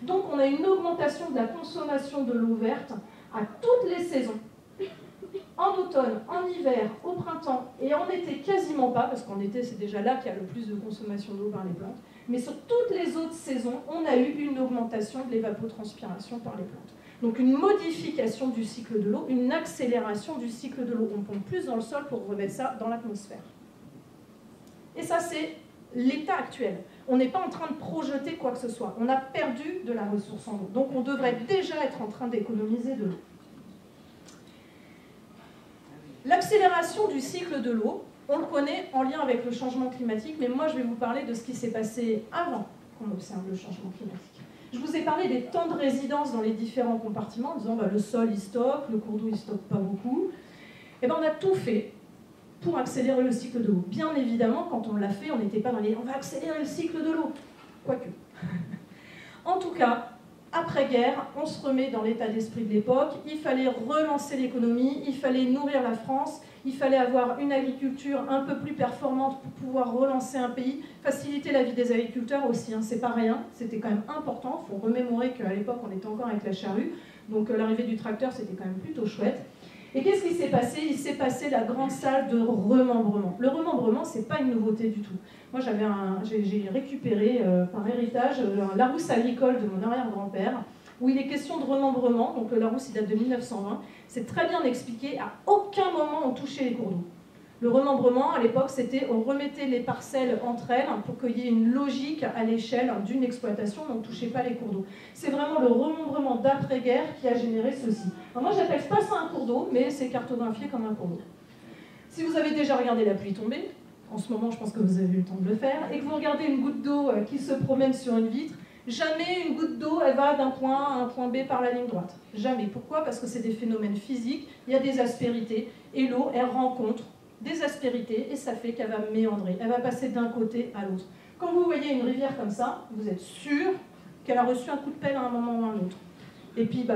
Donc, on a une augmentation de la consommation de l'eau verte à toutes les saisons. En automne, en hiver, au printemps et en été, quasiment pas, parce qu'en été, c'est déjà là qu'il y a le plus de consommation d'eau par les plantes. Mais sur toutes les autres saisons, on a eu une augmentation de l'évapotranspiration par les plantes. Donc une modification du cycle de l'eau, une accélération du cycle de l'eau. On pompe plus dans le sol pour remettre ça dans l'atmosphère. Et ça, c'est l'état actuel. On n'est pas en train de projeter quoi que ce soit. On a perdu de la ressource en eau. Donc on devrait déjà être en train d'économiser de l'eau. L'accélération du cycle de l'eau, on le connaît en lien avec le changement climatique, mais moi je vais vous parler de ce qui s'est passé avant qu'on observe le changement climatique. Je vous ai parlé des temps de résidence dans les différents compartiments, en disant le sol il stocke, le cours d'eau il stocke pas beaucoup. Et on a tout fait pour accélérer le cycle de l'eau. Bien évidemment, quand on l'a fait, on n'était pas dans les « on va accélérer le cycle de l'eau ». Quoique. En tout cas, après-guerre, on se remet dans l'état d'esprit de l'époque, il fallait relancer l'économie, il fallait nourrir la France, il fallait avoir une agriculture un peu plus performante pour pouvoir relancer un pays, faciliter la vie des agriculteurs aussi, c'est pas rien, c'était quand même important, il faut remémorer qu'à l'époque on était encore avec la charrue, donc l'arrivée du tracteur c'était quand même plutôt chouette. Et qu'est-ce qui s'est passé? Il s'est passé la grande salle de remembrement. Le remembrement, c'est pas une nouveauté du tout. Moi, j'ai récupéré par héritage la Larousse agricole de mon arrière-grand-père. où il est question de remembrement, donc le Larousse il date de 1920, c'est très bien expliqué, à aucun moment on touchait les cours d'eau. Le remembrement, à l'époque, c'était on remettait les parcelles entre elles pour qu'il y ait une logique à l'échelle d'une exploitation, mais on ne touchait pas les cours d'eau. C'est vraiment le remembrement d'après-guerre qui a généré ceci. Alors moi, j'appelle pas ça un cours d'eau, mais c'est cartographié comme un cours d'eau. Si vous avez déjà regardé la pluie tomber, en ce moment, je pense que vous avez eu le temps de le faire, et que vous regardez une goutte d'eau qui se promène sur une vitre, jamais une goutte d'eau, elle va d'un point A à un point B par la ligne droite. Jamais. Pourquoi? Parce que c'est des phénomènes physiques, il y a des aspérités, et l'eau, elle rencontre des aspérités, et ça fait qu'elle va méandrer, elle va passer d'un côté à l'autre. Quand vous voyez une rivière comme ça, vous êtes sûr qu'elle a reçu un coup de pelle à un moment ou à un autre. Et puis,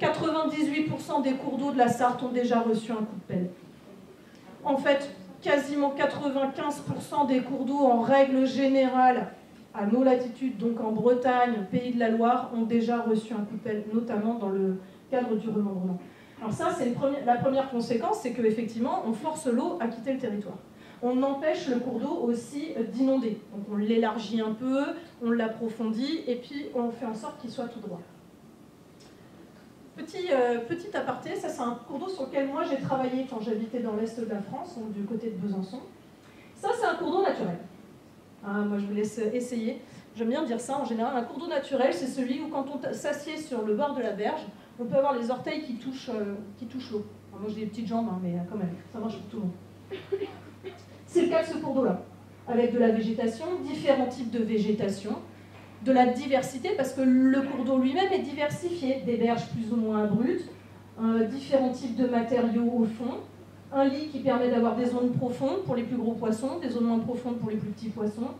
98% des cours d'eau de la Sarthe ont déjà reçu un coup de pelle. En fait, quasiment 95% des cours d'eau, en règle générale, à nos latitudes, donc en Bretagne, Pays de la Loire, ont déjà reçu un coup de pelle, notamment dans le cadre du remembrement. Alors ça, c'est la première conséquence, c'est qu'effectivement, on force l'eau à quitter le territoire. On empêche le cours d'eau aussi d'inonder. Donc on l'élargit un peu, on l'approfondit, et puis on fait en sorte qu'il soit tout droit. Petit aparté, ça c'est un cours d'eau sur lequel moi j'ai travaillé quand j'habitais dans l'est de la France, donc du côté de Besançon. Ça c'est un cours d'eau naturel. Moi je vous laisse essayer. J'aime bien dire ça en général. Un cours d'eau naturel, c'est celui où quand on s'assied sur le bord de la berge, on peut avoir les orteils qui touchent l'eau. Moi j'ai des petites jambes, mais quand même, ça marche pour tout le monde. C'est le cas de ce cours d'eau-là, avec de la végétation, différents types de végétation, de la diversité, parce que le cours d'eau lui-même est diversifié, des berges plus ou moins abruptes, différents types de matériaux au fond, un lit qui permet d'avoir des zones profondes pour les plus gros poissons, des zones moins profondes pour les plus petits poissons,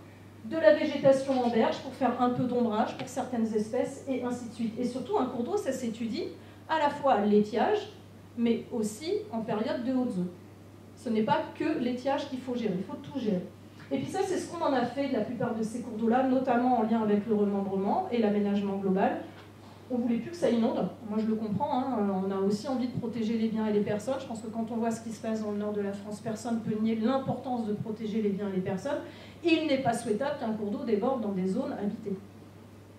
de la végétation en berge pour faire un peu d'ombrage pour certaines espèces, et ainsi de suite. Et surtout, un cours d'eau, ça s'étudie à la fois à l'étiage, mais aussi en période de hautes eaux. Ce n'est pas que l'étiage qu'il faut gérer, il faut tout gérer. Et puis ça, c'est ce qu'on en a fait de la plupart de ces cours d'eau-là, notamment en lien avec le remembrement et l'aménagement global. On ne voulait plus que ça inonde, moi je le comprends, on a aussi envie de protéger les biens et les personnes. Je pense que quand on voit ce qui se passe dans le nord de la France, personne ne peut nier l'importance de protéger les biens et les personnes. Il n'est pas souhaitable qu'un cours d'eau déborde dans des zones habitées.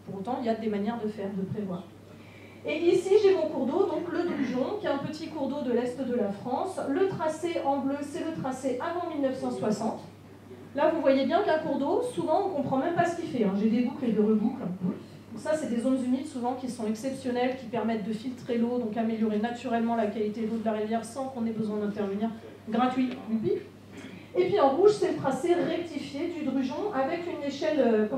Pour autant, il y a des manières de faire, de prévoir. Et ici, j'ai mon cours d'eau, donc le Drugeon, qui est un petit cours d'eau de l'est de la France. Le tracé en bleu, c'est le tracé avant 1960. Là, vous voyez bien qu'un cours d'eau, souvent, on ne comprend même pas ce qu'il fait. J'ai des boucles et des reboucles. Donc ça, c'est des zones humides, souvent, qui sont exceptionnelles, qui permettent de filtrer l'eau, donc améliorer naturellement la qualité de l'eau de la rivière sans qu'on ait besoin d'intervenir. Gratuit, youpi. Et puis en rouge, c'est le tracé rectifié du Drugeon avec une échelle,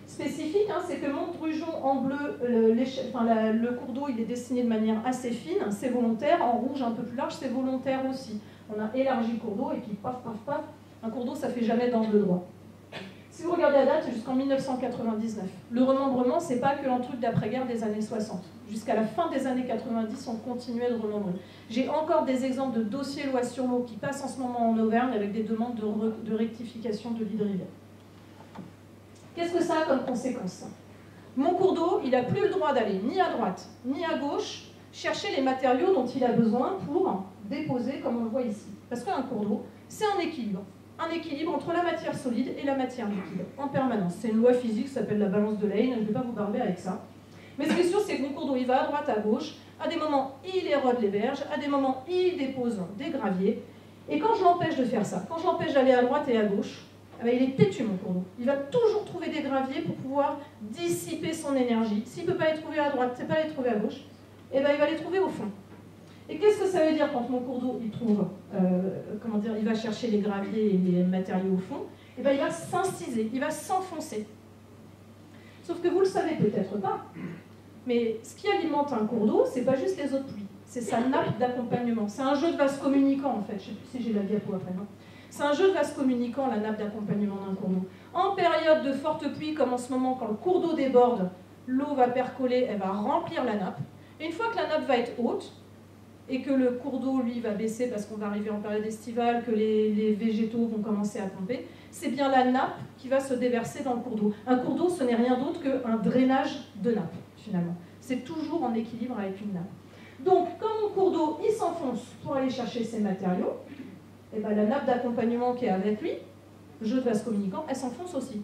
spécifique. C'est que mon Drugeon en bleu, le cours d'eau, il est dessiné de manière assez fine, c'est volontaire. En rouge, un peu plus large, c'est volontaire aussi. On a élargi le cours d'eau et puis paf, paf, paf. Un cours d'eau, ça ne fait jamais d'angle droit. Si vous regardez la date, c'est jusqu'en 1999. Le remembrement, c'est pas que un truc d'après-guerre des années 60. Jusqu'à la fin des années 90, on continuait de remembrer. J'ai encore des exemples de dossiers loi sur l'eau qui passent en ce moment en Auvergne avec des demandes de rectification de lits de rivière. Qu'est-ce que ça a comme conséquence? Mon cours d'eau, il n'a plus le droit d'aller ni à droite ni à gauche chercher les matériaux dont il a besoin pour déposer, comme on le voit ici. Parce qu'un cours d'eau, c'est un équilibre. Un équilibre entre la matière solide et la matière liquide, en permanence. C'est une loi physique qui s'appelle la balance de Lane, je ne vais pas vous barber avec ça. Mais ce qui est sûr, c'est que mon cours d'eau, il va à droite, à gauche. À des moments, il érode les berges, à des moments, il dépose des graviers. Et quand je l'empêche de faire ça, quand je l'empêche d'aller à droite et à gauche, il est têtu, mon cours d'eau. Il va toujours trouver des graviers pour pouvoir dissiper son énergie. S'il ne peut pas les trouver à droite, il ne peut pas les trouver à gauche, il va les trouver au fond. Et qu'est-ce que ça veut dire quand mon cours d'eau il trouve, il va chercher les graviers et les matériaux au fond? Il va s'inciser, il va s'enfoncer. Sauf que vous le savez peut-être pas, mais ce qui alimente un cours d'eau, c'est pas juste les eaux de pluie, c'est sa nappe d'accompagnement. C'est un jeu de vase communicant en fait. Je ne sais plus si j'ai la diapo après. C'est un jeu de vase communicant, la nappe d'accompagnement d'un cours d'eau. En période de forte pluie, comme en ce moment, quand le cours d'eau déborde, l'eau va percoler, elle va remplir la nappe. Et une fois que la nappe va être haute, et que le cours d'eau, lui, va baisser parce qu'on va arriver en période estivale, que les végétaux vont commencer à pomper, c'est bien la nappe qui va se déverser dans le cours d'eau. Un cours d'eau, ce n'est rien d'autre qu'un drainage de nappe, finalement. C'est toujours en équilibre avec une nappe. Donc, quand mon cours d'eau, il s'enfonce pour aller chercher ses matériaux, et la nappe d'accompagnement qui est avec lui, le jeu de vase communicant, elle s'enfonce aussi.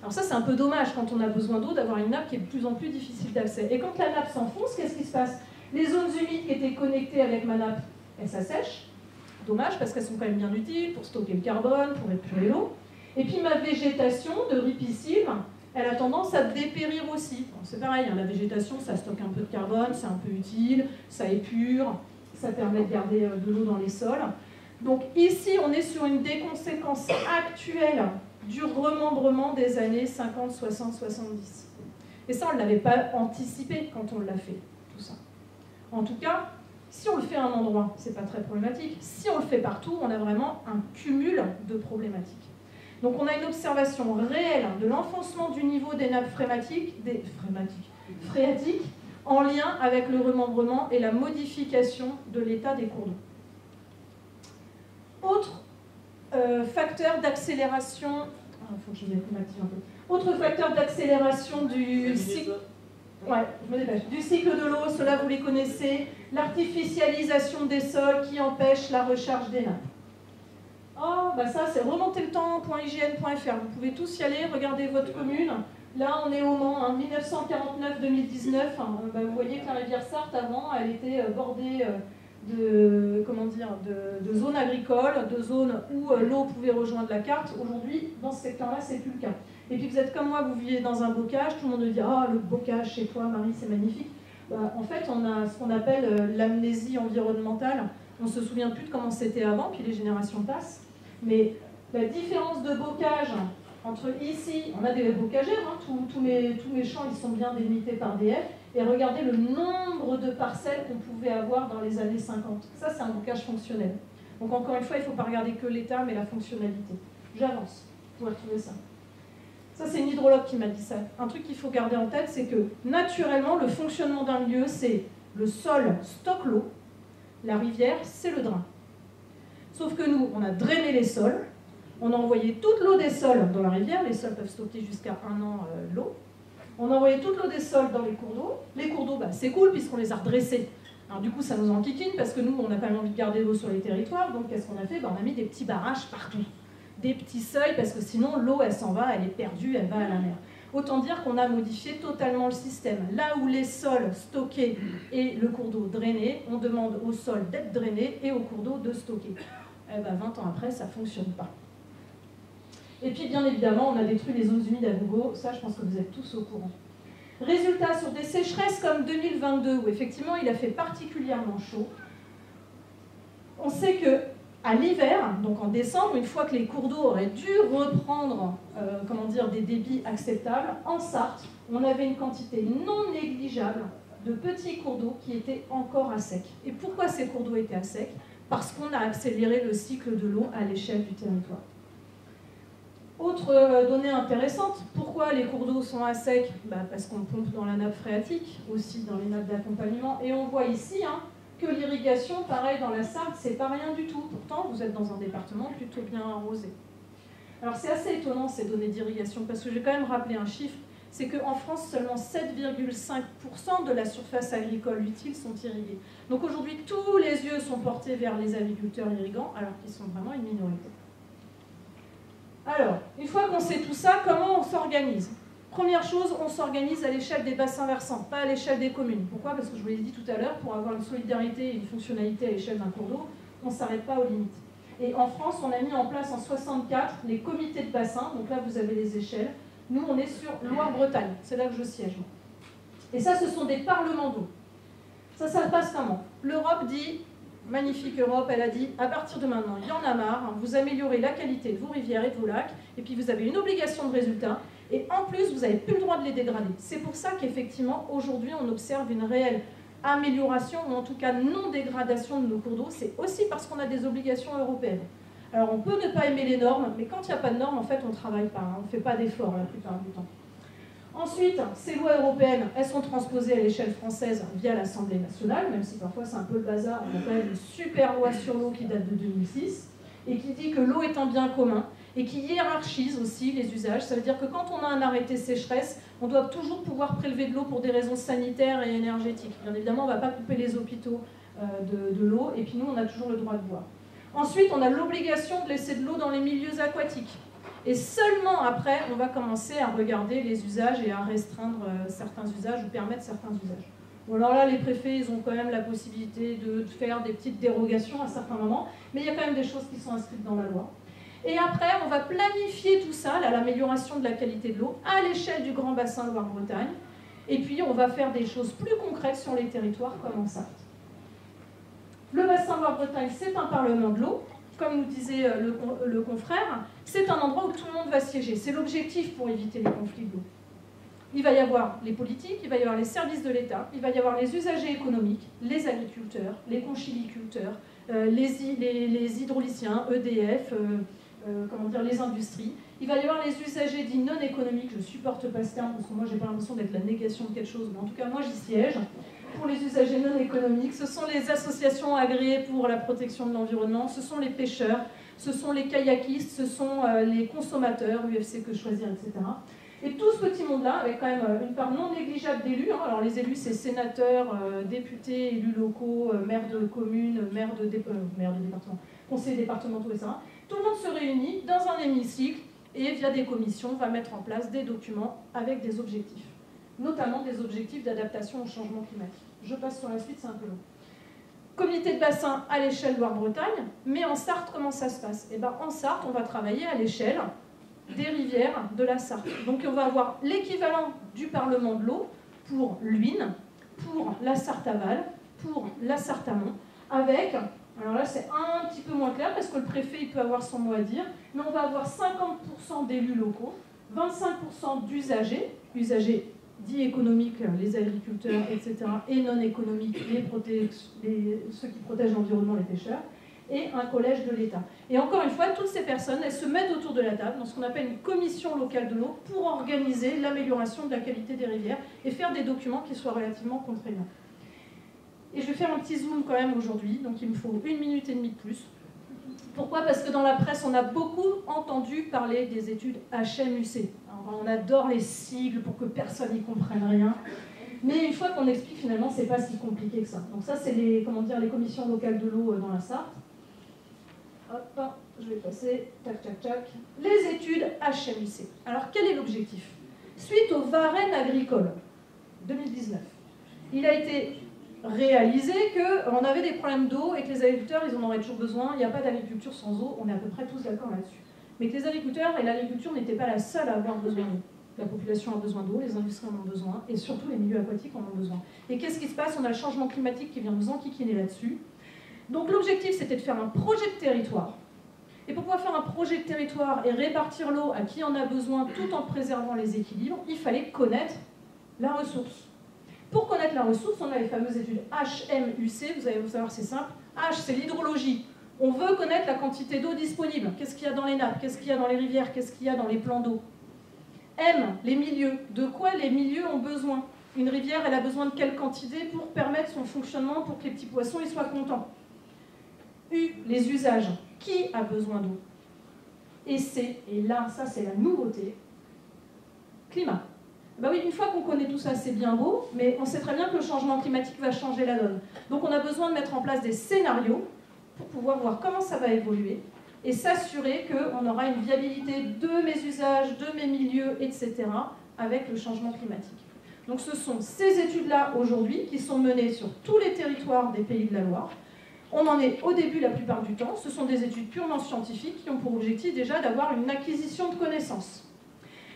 Alors ça, c'est un peu dommage quand on a besoin d'eau d'avoir une nappe qui est de plus en plus difficile d'accès. Et quand la nappe s'enfonce, qu'est-ce qui se passe? Les zones humides qui étaient connectées avec ma nappe, elles s'assèchent. Dommage parce qu'elles sont quand même bien utiles pour stocker le carbone, pour épurer l'eau. Et puis ma végétation de ripisylve, elle a tendance à dépérir aussi. Bon, c'est pareil, hein, la végétation, ça stocke un peu de carbone, c'est un peu utile, ça épure, ça permet de garder de l'eau dans les sols. Donc ici, on est sur une des conséquences actuelles du remembrement des années 50, 60, 70. Et ça, on ne l'avait pas anticipé quand on l'a fait, tout ça. En tout cas, si on le fait à un endroit, c'est pas très problématique. Si on le fait partout, on a vraiment un cumul de problématiques. Donc on a une observation réelle de l'enfoncement du niveau des nappes phréatiques en lien avec le remembrement et la modification de l'état des cours d'eau. Autre facteur d'accélération, faut que je m'active un peu. Autre facteur d'accélération du cycle. Ouais, je me dépêche. Du cycle de l'eau, cela vous les connaissez, l'artificialisation des sols qui empêche la recharge des nappes. Oh, bah ça c'est remonterletemps.ign.fr. Vous pouvez tous y aller, regardez votre commune. Là, on est au Mans, hein, 1949-2019. Hein, bah, vous voyez que la rivière Sarthe, avant, elle était bordée de zones agricoles, de zones où l'eau pouvait rejoindre la carte. Aujourd'hui, dans ce secteur-là, c'est plus le cas. Et puis vous êtes comme moi, vous vivez dans un bocage, tout le monde dit « Ah, le bocage chez toi, Marie, c'est magnifique ». En fait, on a ce qu'on appelle l'amnésie environnementale. On ne se souvient plus de comment c'était avant, puis les générations passent. Mais la différence de bocage entre ici, on a des bocagères, hein, tous les champs ils sont bien délimités par des haies, et regardez le nombre de parcelles qu'on pouvait avoir dans les années 50. Ça, c'est un bocage fonctionnel. Donc encore une fois, il ne faut pas regarder que l'état, mais la fonctionnalité. J'avance, vous pouvez retrouver ça. Ça, c'est une hydrologue qui m'a dit ça. Un truc qu'il faut garder en tête, c'est que naturellement, le fonctionnement d'un lieu, c'est le sol stocke l'eau, la rivière, c'est le drain. Sauf que nous, on a drainé les sols, on a envoyé toute l'eau des sols dans la rivière, les sols peuvent stocker jusqu'à 1 an l'eau. On a envoyé toute l'eau des sols dans les cours d'eau. Les cours d'eau, bah, c'est cool puisqu'on les a redressés. Alors du coup, ça nous enquiquine parce que nous, on a quand même envie de garder l'eau sur les territoires. Donc qu'est-ce qu'on a fait? Bah, on a mis des petits barrages partout. Des petits seuils parce que sinon, l'eau, elle s'en va, elle est perdue, elle va à la mer. Autant dire qu'on a modifié totalement le système. Là où les sols stockés et le cours d'eau drainé, on demande au sol d'être drainé et au cours d'eau de stocker. Eh ben, 20 ans après, ça ne fonctionne pas. Et puis, bien évidemment, on a détruit les zones humides à gogo. Ça, je pense que vous êtes tous au courant. Résultat, sur des sécheresses comme 2022, où effectivement, il a fait particulièrement chaud, on sait que à l'hiver, donc en décembre, une fois que les cours d'eau auraient dû reprendre des débits acceptables, en Sarthe, on avait une quantité non négligeable de petits cours d'eau qui étaient encore à sec. Et pourquoi ces cours d'eau étaient à sec? Parce qu'on a accéléré le cycle de l'eau à l'échelle du territoire. Autre donnée intéressante, pourquoi les cours d'eau sont à sec? Parce qu'on pompe dans la nappe phréatique, aussi dans les nappes d'accompagnement, et on voit ici que l'irrigation, pareil dans la Sarthe, c'est pas rien du tout. Pourtant, vous êtes dans un département plutôt bien arrosé. Alors c'est assez étonnant ces données d'irrigation, parce que je vais quand même rappeler un chiffre, c'est qu'en France, seulement 7,5% de la surface agricole utile sont irriguées. Donc aujourd'hui, tous les yeux sont portés vers les agriculteurs irrigants, alors qu'ils sont vraiment une minorité. Alors, une fois qu'on sait tout ça, comment on s'organise? Première chose, on s'organise à l'échelle des bassins versants, pas à l'échelle des communes. Pourquoi? Parce que je vous l'ai dit tout à l'heure, pour avoir une solidarité et une fonctionnalité à l'échelle d'un cours d'eau, on ne s'arrête pas aux limites. Et en France, on a mis en place en 64 les comités de bassin, donc là vous avez les échelles. Nous, on est sur Loire-Bretagne, c'est là que je siège. Et ça, ce sont des parlements d'eau. Ça se passe comment? L'Europe dit, magnifique Europe, elle a dit, à partir de maintenant, il y en a marre, vous améliorez la qualité de vos rivières et de vos lacs, et puis vous avez une obligation de résultat, et en plus, vous n'avez plus le droit de les dégrader. C'est pour ça qu'effectivement, aujourd'hui, on observe une réelle amélioration, ou en tout cas non-dégradation de nos cours d'eau. C'est aussi parce qu'on a des obligations européennes. Alors, on peut ne pas aimer les normes, mais quand il n'y a pas de normes, en fait, on ne travaille pas, on ne fait pas d'efforts la plupart du temps. Ensuite, ces lois européennes, elles sont transposées à l'échelle française via l'Assemblée nationale, même si parfois c'est un peu le bazar. On a quand même une super loi sur l'eau qui date de 2006, et qui dit que l'eau est un bien commun, et qui hiérarchise aussi les usages. Ça veut dire que quand on a un arrêté sécheresse, on doit toujours pouvoir prélever de l'eau pour des raisons sanitaires et énergétiques. Bien évidemment, on ne va pas couper les hôpitaux de l'eau, et puis nous, on a toujours le droit de boire. Ensuite, on a l'obligation de laisser de l'eau dans les milieux aquatiques. Et seulement après, on va commencer à regarder les usages et à restreindre certains usages ou permettre certains usages. Bon, alors là, les préfets, ils ont quand même la possibilité de faire des petites dérogations à certains moments, mais il y a quand même des choses qui sont inscrites dans la loi. Et après, on va planifier tout ça, l'amélioration de la qualité de l'eau, à l'échelle du Grand Bassin Loire-Bretagne. Et puis, on va faire des choses plus concrètes sur les territoires comme en Sarthe. Le bassin Loire-Bretagne, c'est un parlement de l'eau. Comme nous disait le confrère, c'est un endroit où tout le monde va siéger. C'est l'objectif pour éviter les conflits de l'eau. Il va y avoir les politiques, il va y avoir les services de l'État, il va y avoir les usagers économiques, les agriculteurs, les conchiliculteurs, les hydrauliciens, EDF, les industries. Il va y avoir les usagers dits non économiques. Je ne supporte pas ce terme parce que moi, j'ai pas l'impression d'être la négation de quelque chose, mais en tout cas, moi, j'y siège. Pour les usagers non économiques, ce sont les associations agréées pour la protection de l'environnement, ce sont les pêcheurs, ce sont les kayakistes, ce sont les consommateurs, UFC Que Choisir, etc. Et tout ce petit monde-là, avec quand même une part non négligeable d'élus, hein. Alors les élus, c'est sénateurs, députés, élus locaux, maires de communes, maires de départements, conseillers départementaux, etc. Tout le monde se réunit dans un hémicycle et via des commissions va mettre en place des documents avec des objectifs, notamment des objectifs d'adaptation au changement climatique. Je passe sur la suite, c'est un peu long. Comité de bassin à l'échelle Loire-Bretagne, mais en Sarthe, comment ça se passe? Eh bien, en Sarthe, on va travailler à l'échelle des rivières de la Sarthe. Donc on va avoir l'équivalent du Parlement de l'eau pour l'Huisne, pour la Sarthe-Aval, pour la Sarthe-Amont, avec, alors là c'est un petit peu moins clair parce que le préfet il peut avoir son mot à dire, mais on va avoir 50% d'élus locaux, 25% d'usagers, usagers dits économiques, les agriculteurs, etc., et non économiques, ceux qui protègent l'environnement, les pêcheurs, et un collège de l'État. Et encore une fois, toutes ces personnes, elles se mettent autour de la table dans ce qu'on appelle une commission locale de l'eau pour organiser l'amélioration de la qualité des rivières et faire des documents qui soient relativement contraignants. Et je vais faire un petit zoom quand même aujourd'hui, donc il me faut 1 minute et demie de plus. Pourquoi? Parce que dans la presse, on a beaucoup entendu parler des études HMUC. Alors, on adore les sigles pour que personne n'y comprenne rien. Mais une fois qu'on explique, finalement, c'est pas si compliqué que ça. Donc ça, c'est les commissions locales de l'eau dans la Sarthe. Hop, je vais passer, tac, tac, tac. Les études HMUC. Alors, quel est l'objectif? Suite au Varenne agricole 2019, il a été réalisé qu'on avait des problèmes d'eau et que les agriculteurs, ils en auraient toujours besoin. Il n'y a pas d'agriculture sans eau, on est à peu près tous d'accord là-dessus. Mais que les agriculteurs et l'agriculture n'étaient pas la seule à avoir besoin d'eau. La population a besoin d'eau, les industries en ont besoin, et surtout les milieux aquatiques en ont besoin. Et qu'est-ce qui se passe? On a le changement climatique qui vient nous enquiquiner là-dessus. Donc l'objectif, c'était de faire un projet de territoire. Et pour pouvoir faire un projet de territoire et répartir l'eau à qui en a besoin tout en préservant les équilibres, il fallait connaître la ressource. Pour connaître la ressource, on a les fameuses études HMUC, vous allez vous savoir, c'est simple. H, c'est l'hydrologie. On veut connaître la quantité d'eau disponible. Qu'est-ce qu'il y a dans les nappes? Qu'est-ce qu'il y a dans les rivières? Qu'est-ce qu'il y a dans les plans d'eau? M, les milieux. De quoi les milieux ont besoin? Une rivière, elle a besoin de quelle quantité pour permettre son fonctionnement, pour que les petits poissons ils soient contents? U, les usages. Qui a besoin d'eau? Et C, et là, ça c'est la nouveauté, climat. Ben oui, une fois qu'on connaît tout ça, c'est bien beau, mais on sait très bien que le changement climatique va changer la donne. Donc on a besoin de mettre en place des scénarios pour pouvoir voir comment ça va évoluer et s'assurer qu'on aura une viabilité de mes usages, de mes milieux, etc. avec le changement climatique. Donc ce sont ces études-là aujourd'hui qui sont menées sur tous les territoires des Pays de la Loire. On en est au début la plupart du temps. Ce sont des études purement scientifiques qui ont pour objectif déjà d'avoir une acquisition de connaissances.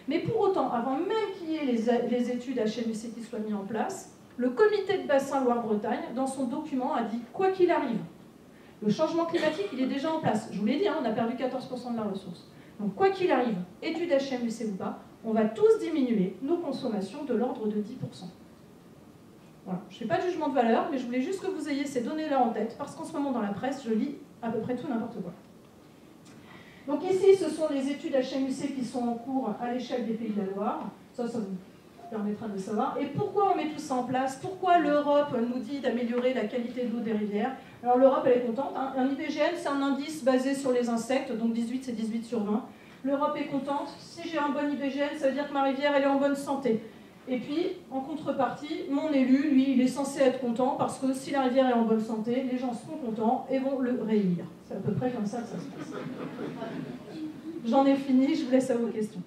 Mais pour autant, avant même qu'il y ait les études HMUC qui soient mises en place, le comité de bassin Loire-Bretagne, dans son document, a dit quoi qu'il arrive, le changement climatique, il est déjà en place. Je vous l'ai dit, hein, on a perdu 14% de la ressource. Donc quoi qu'il arrive, études HMUC ou pas, on va tous diminuer nos consommations de l'ordre de 10%. Voilà. Je ne fais pas de jugement de valeur, mais je voulais juste que vous ayez ces données-là en tête, parce qu'en ce moment, dans la presse, je lis à peu près tout n'importe quoi. Donc ici, ce sont les études HMUC qui sont en cours à l'échelle des Pays de la Loire. Ça vous permettra de savoir. Et pourquoi on met tout ça en place? Pourquoi l'Europe nous dit d'améliorer la qualité de l'eau des rivières? Alors l'Europe, elle est contente. Hein. Un IBGN, c'est un indice basé sur les insectes, donc 18, c'est 18 sur 20. L'Europe est contente. Si j'ai un bon IBGN, ça veut dire que ma rivière, elle est en bonne santé. Et puis, en contrepartie, mon élu, lui, il est censé être content parce que si la rivière est en bonne santé, les gens seront contents et vont le réélire. C'est à peu près comme ça que ça se passe. J'en ai fini, je vous laisse à vos questions.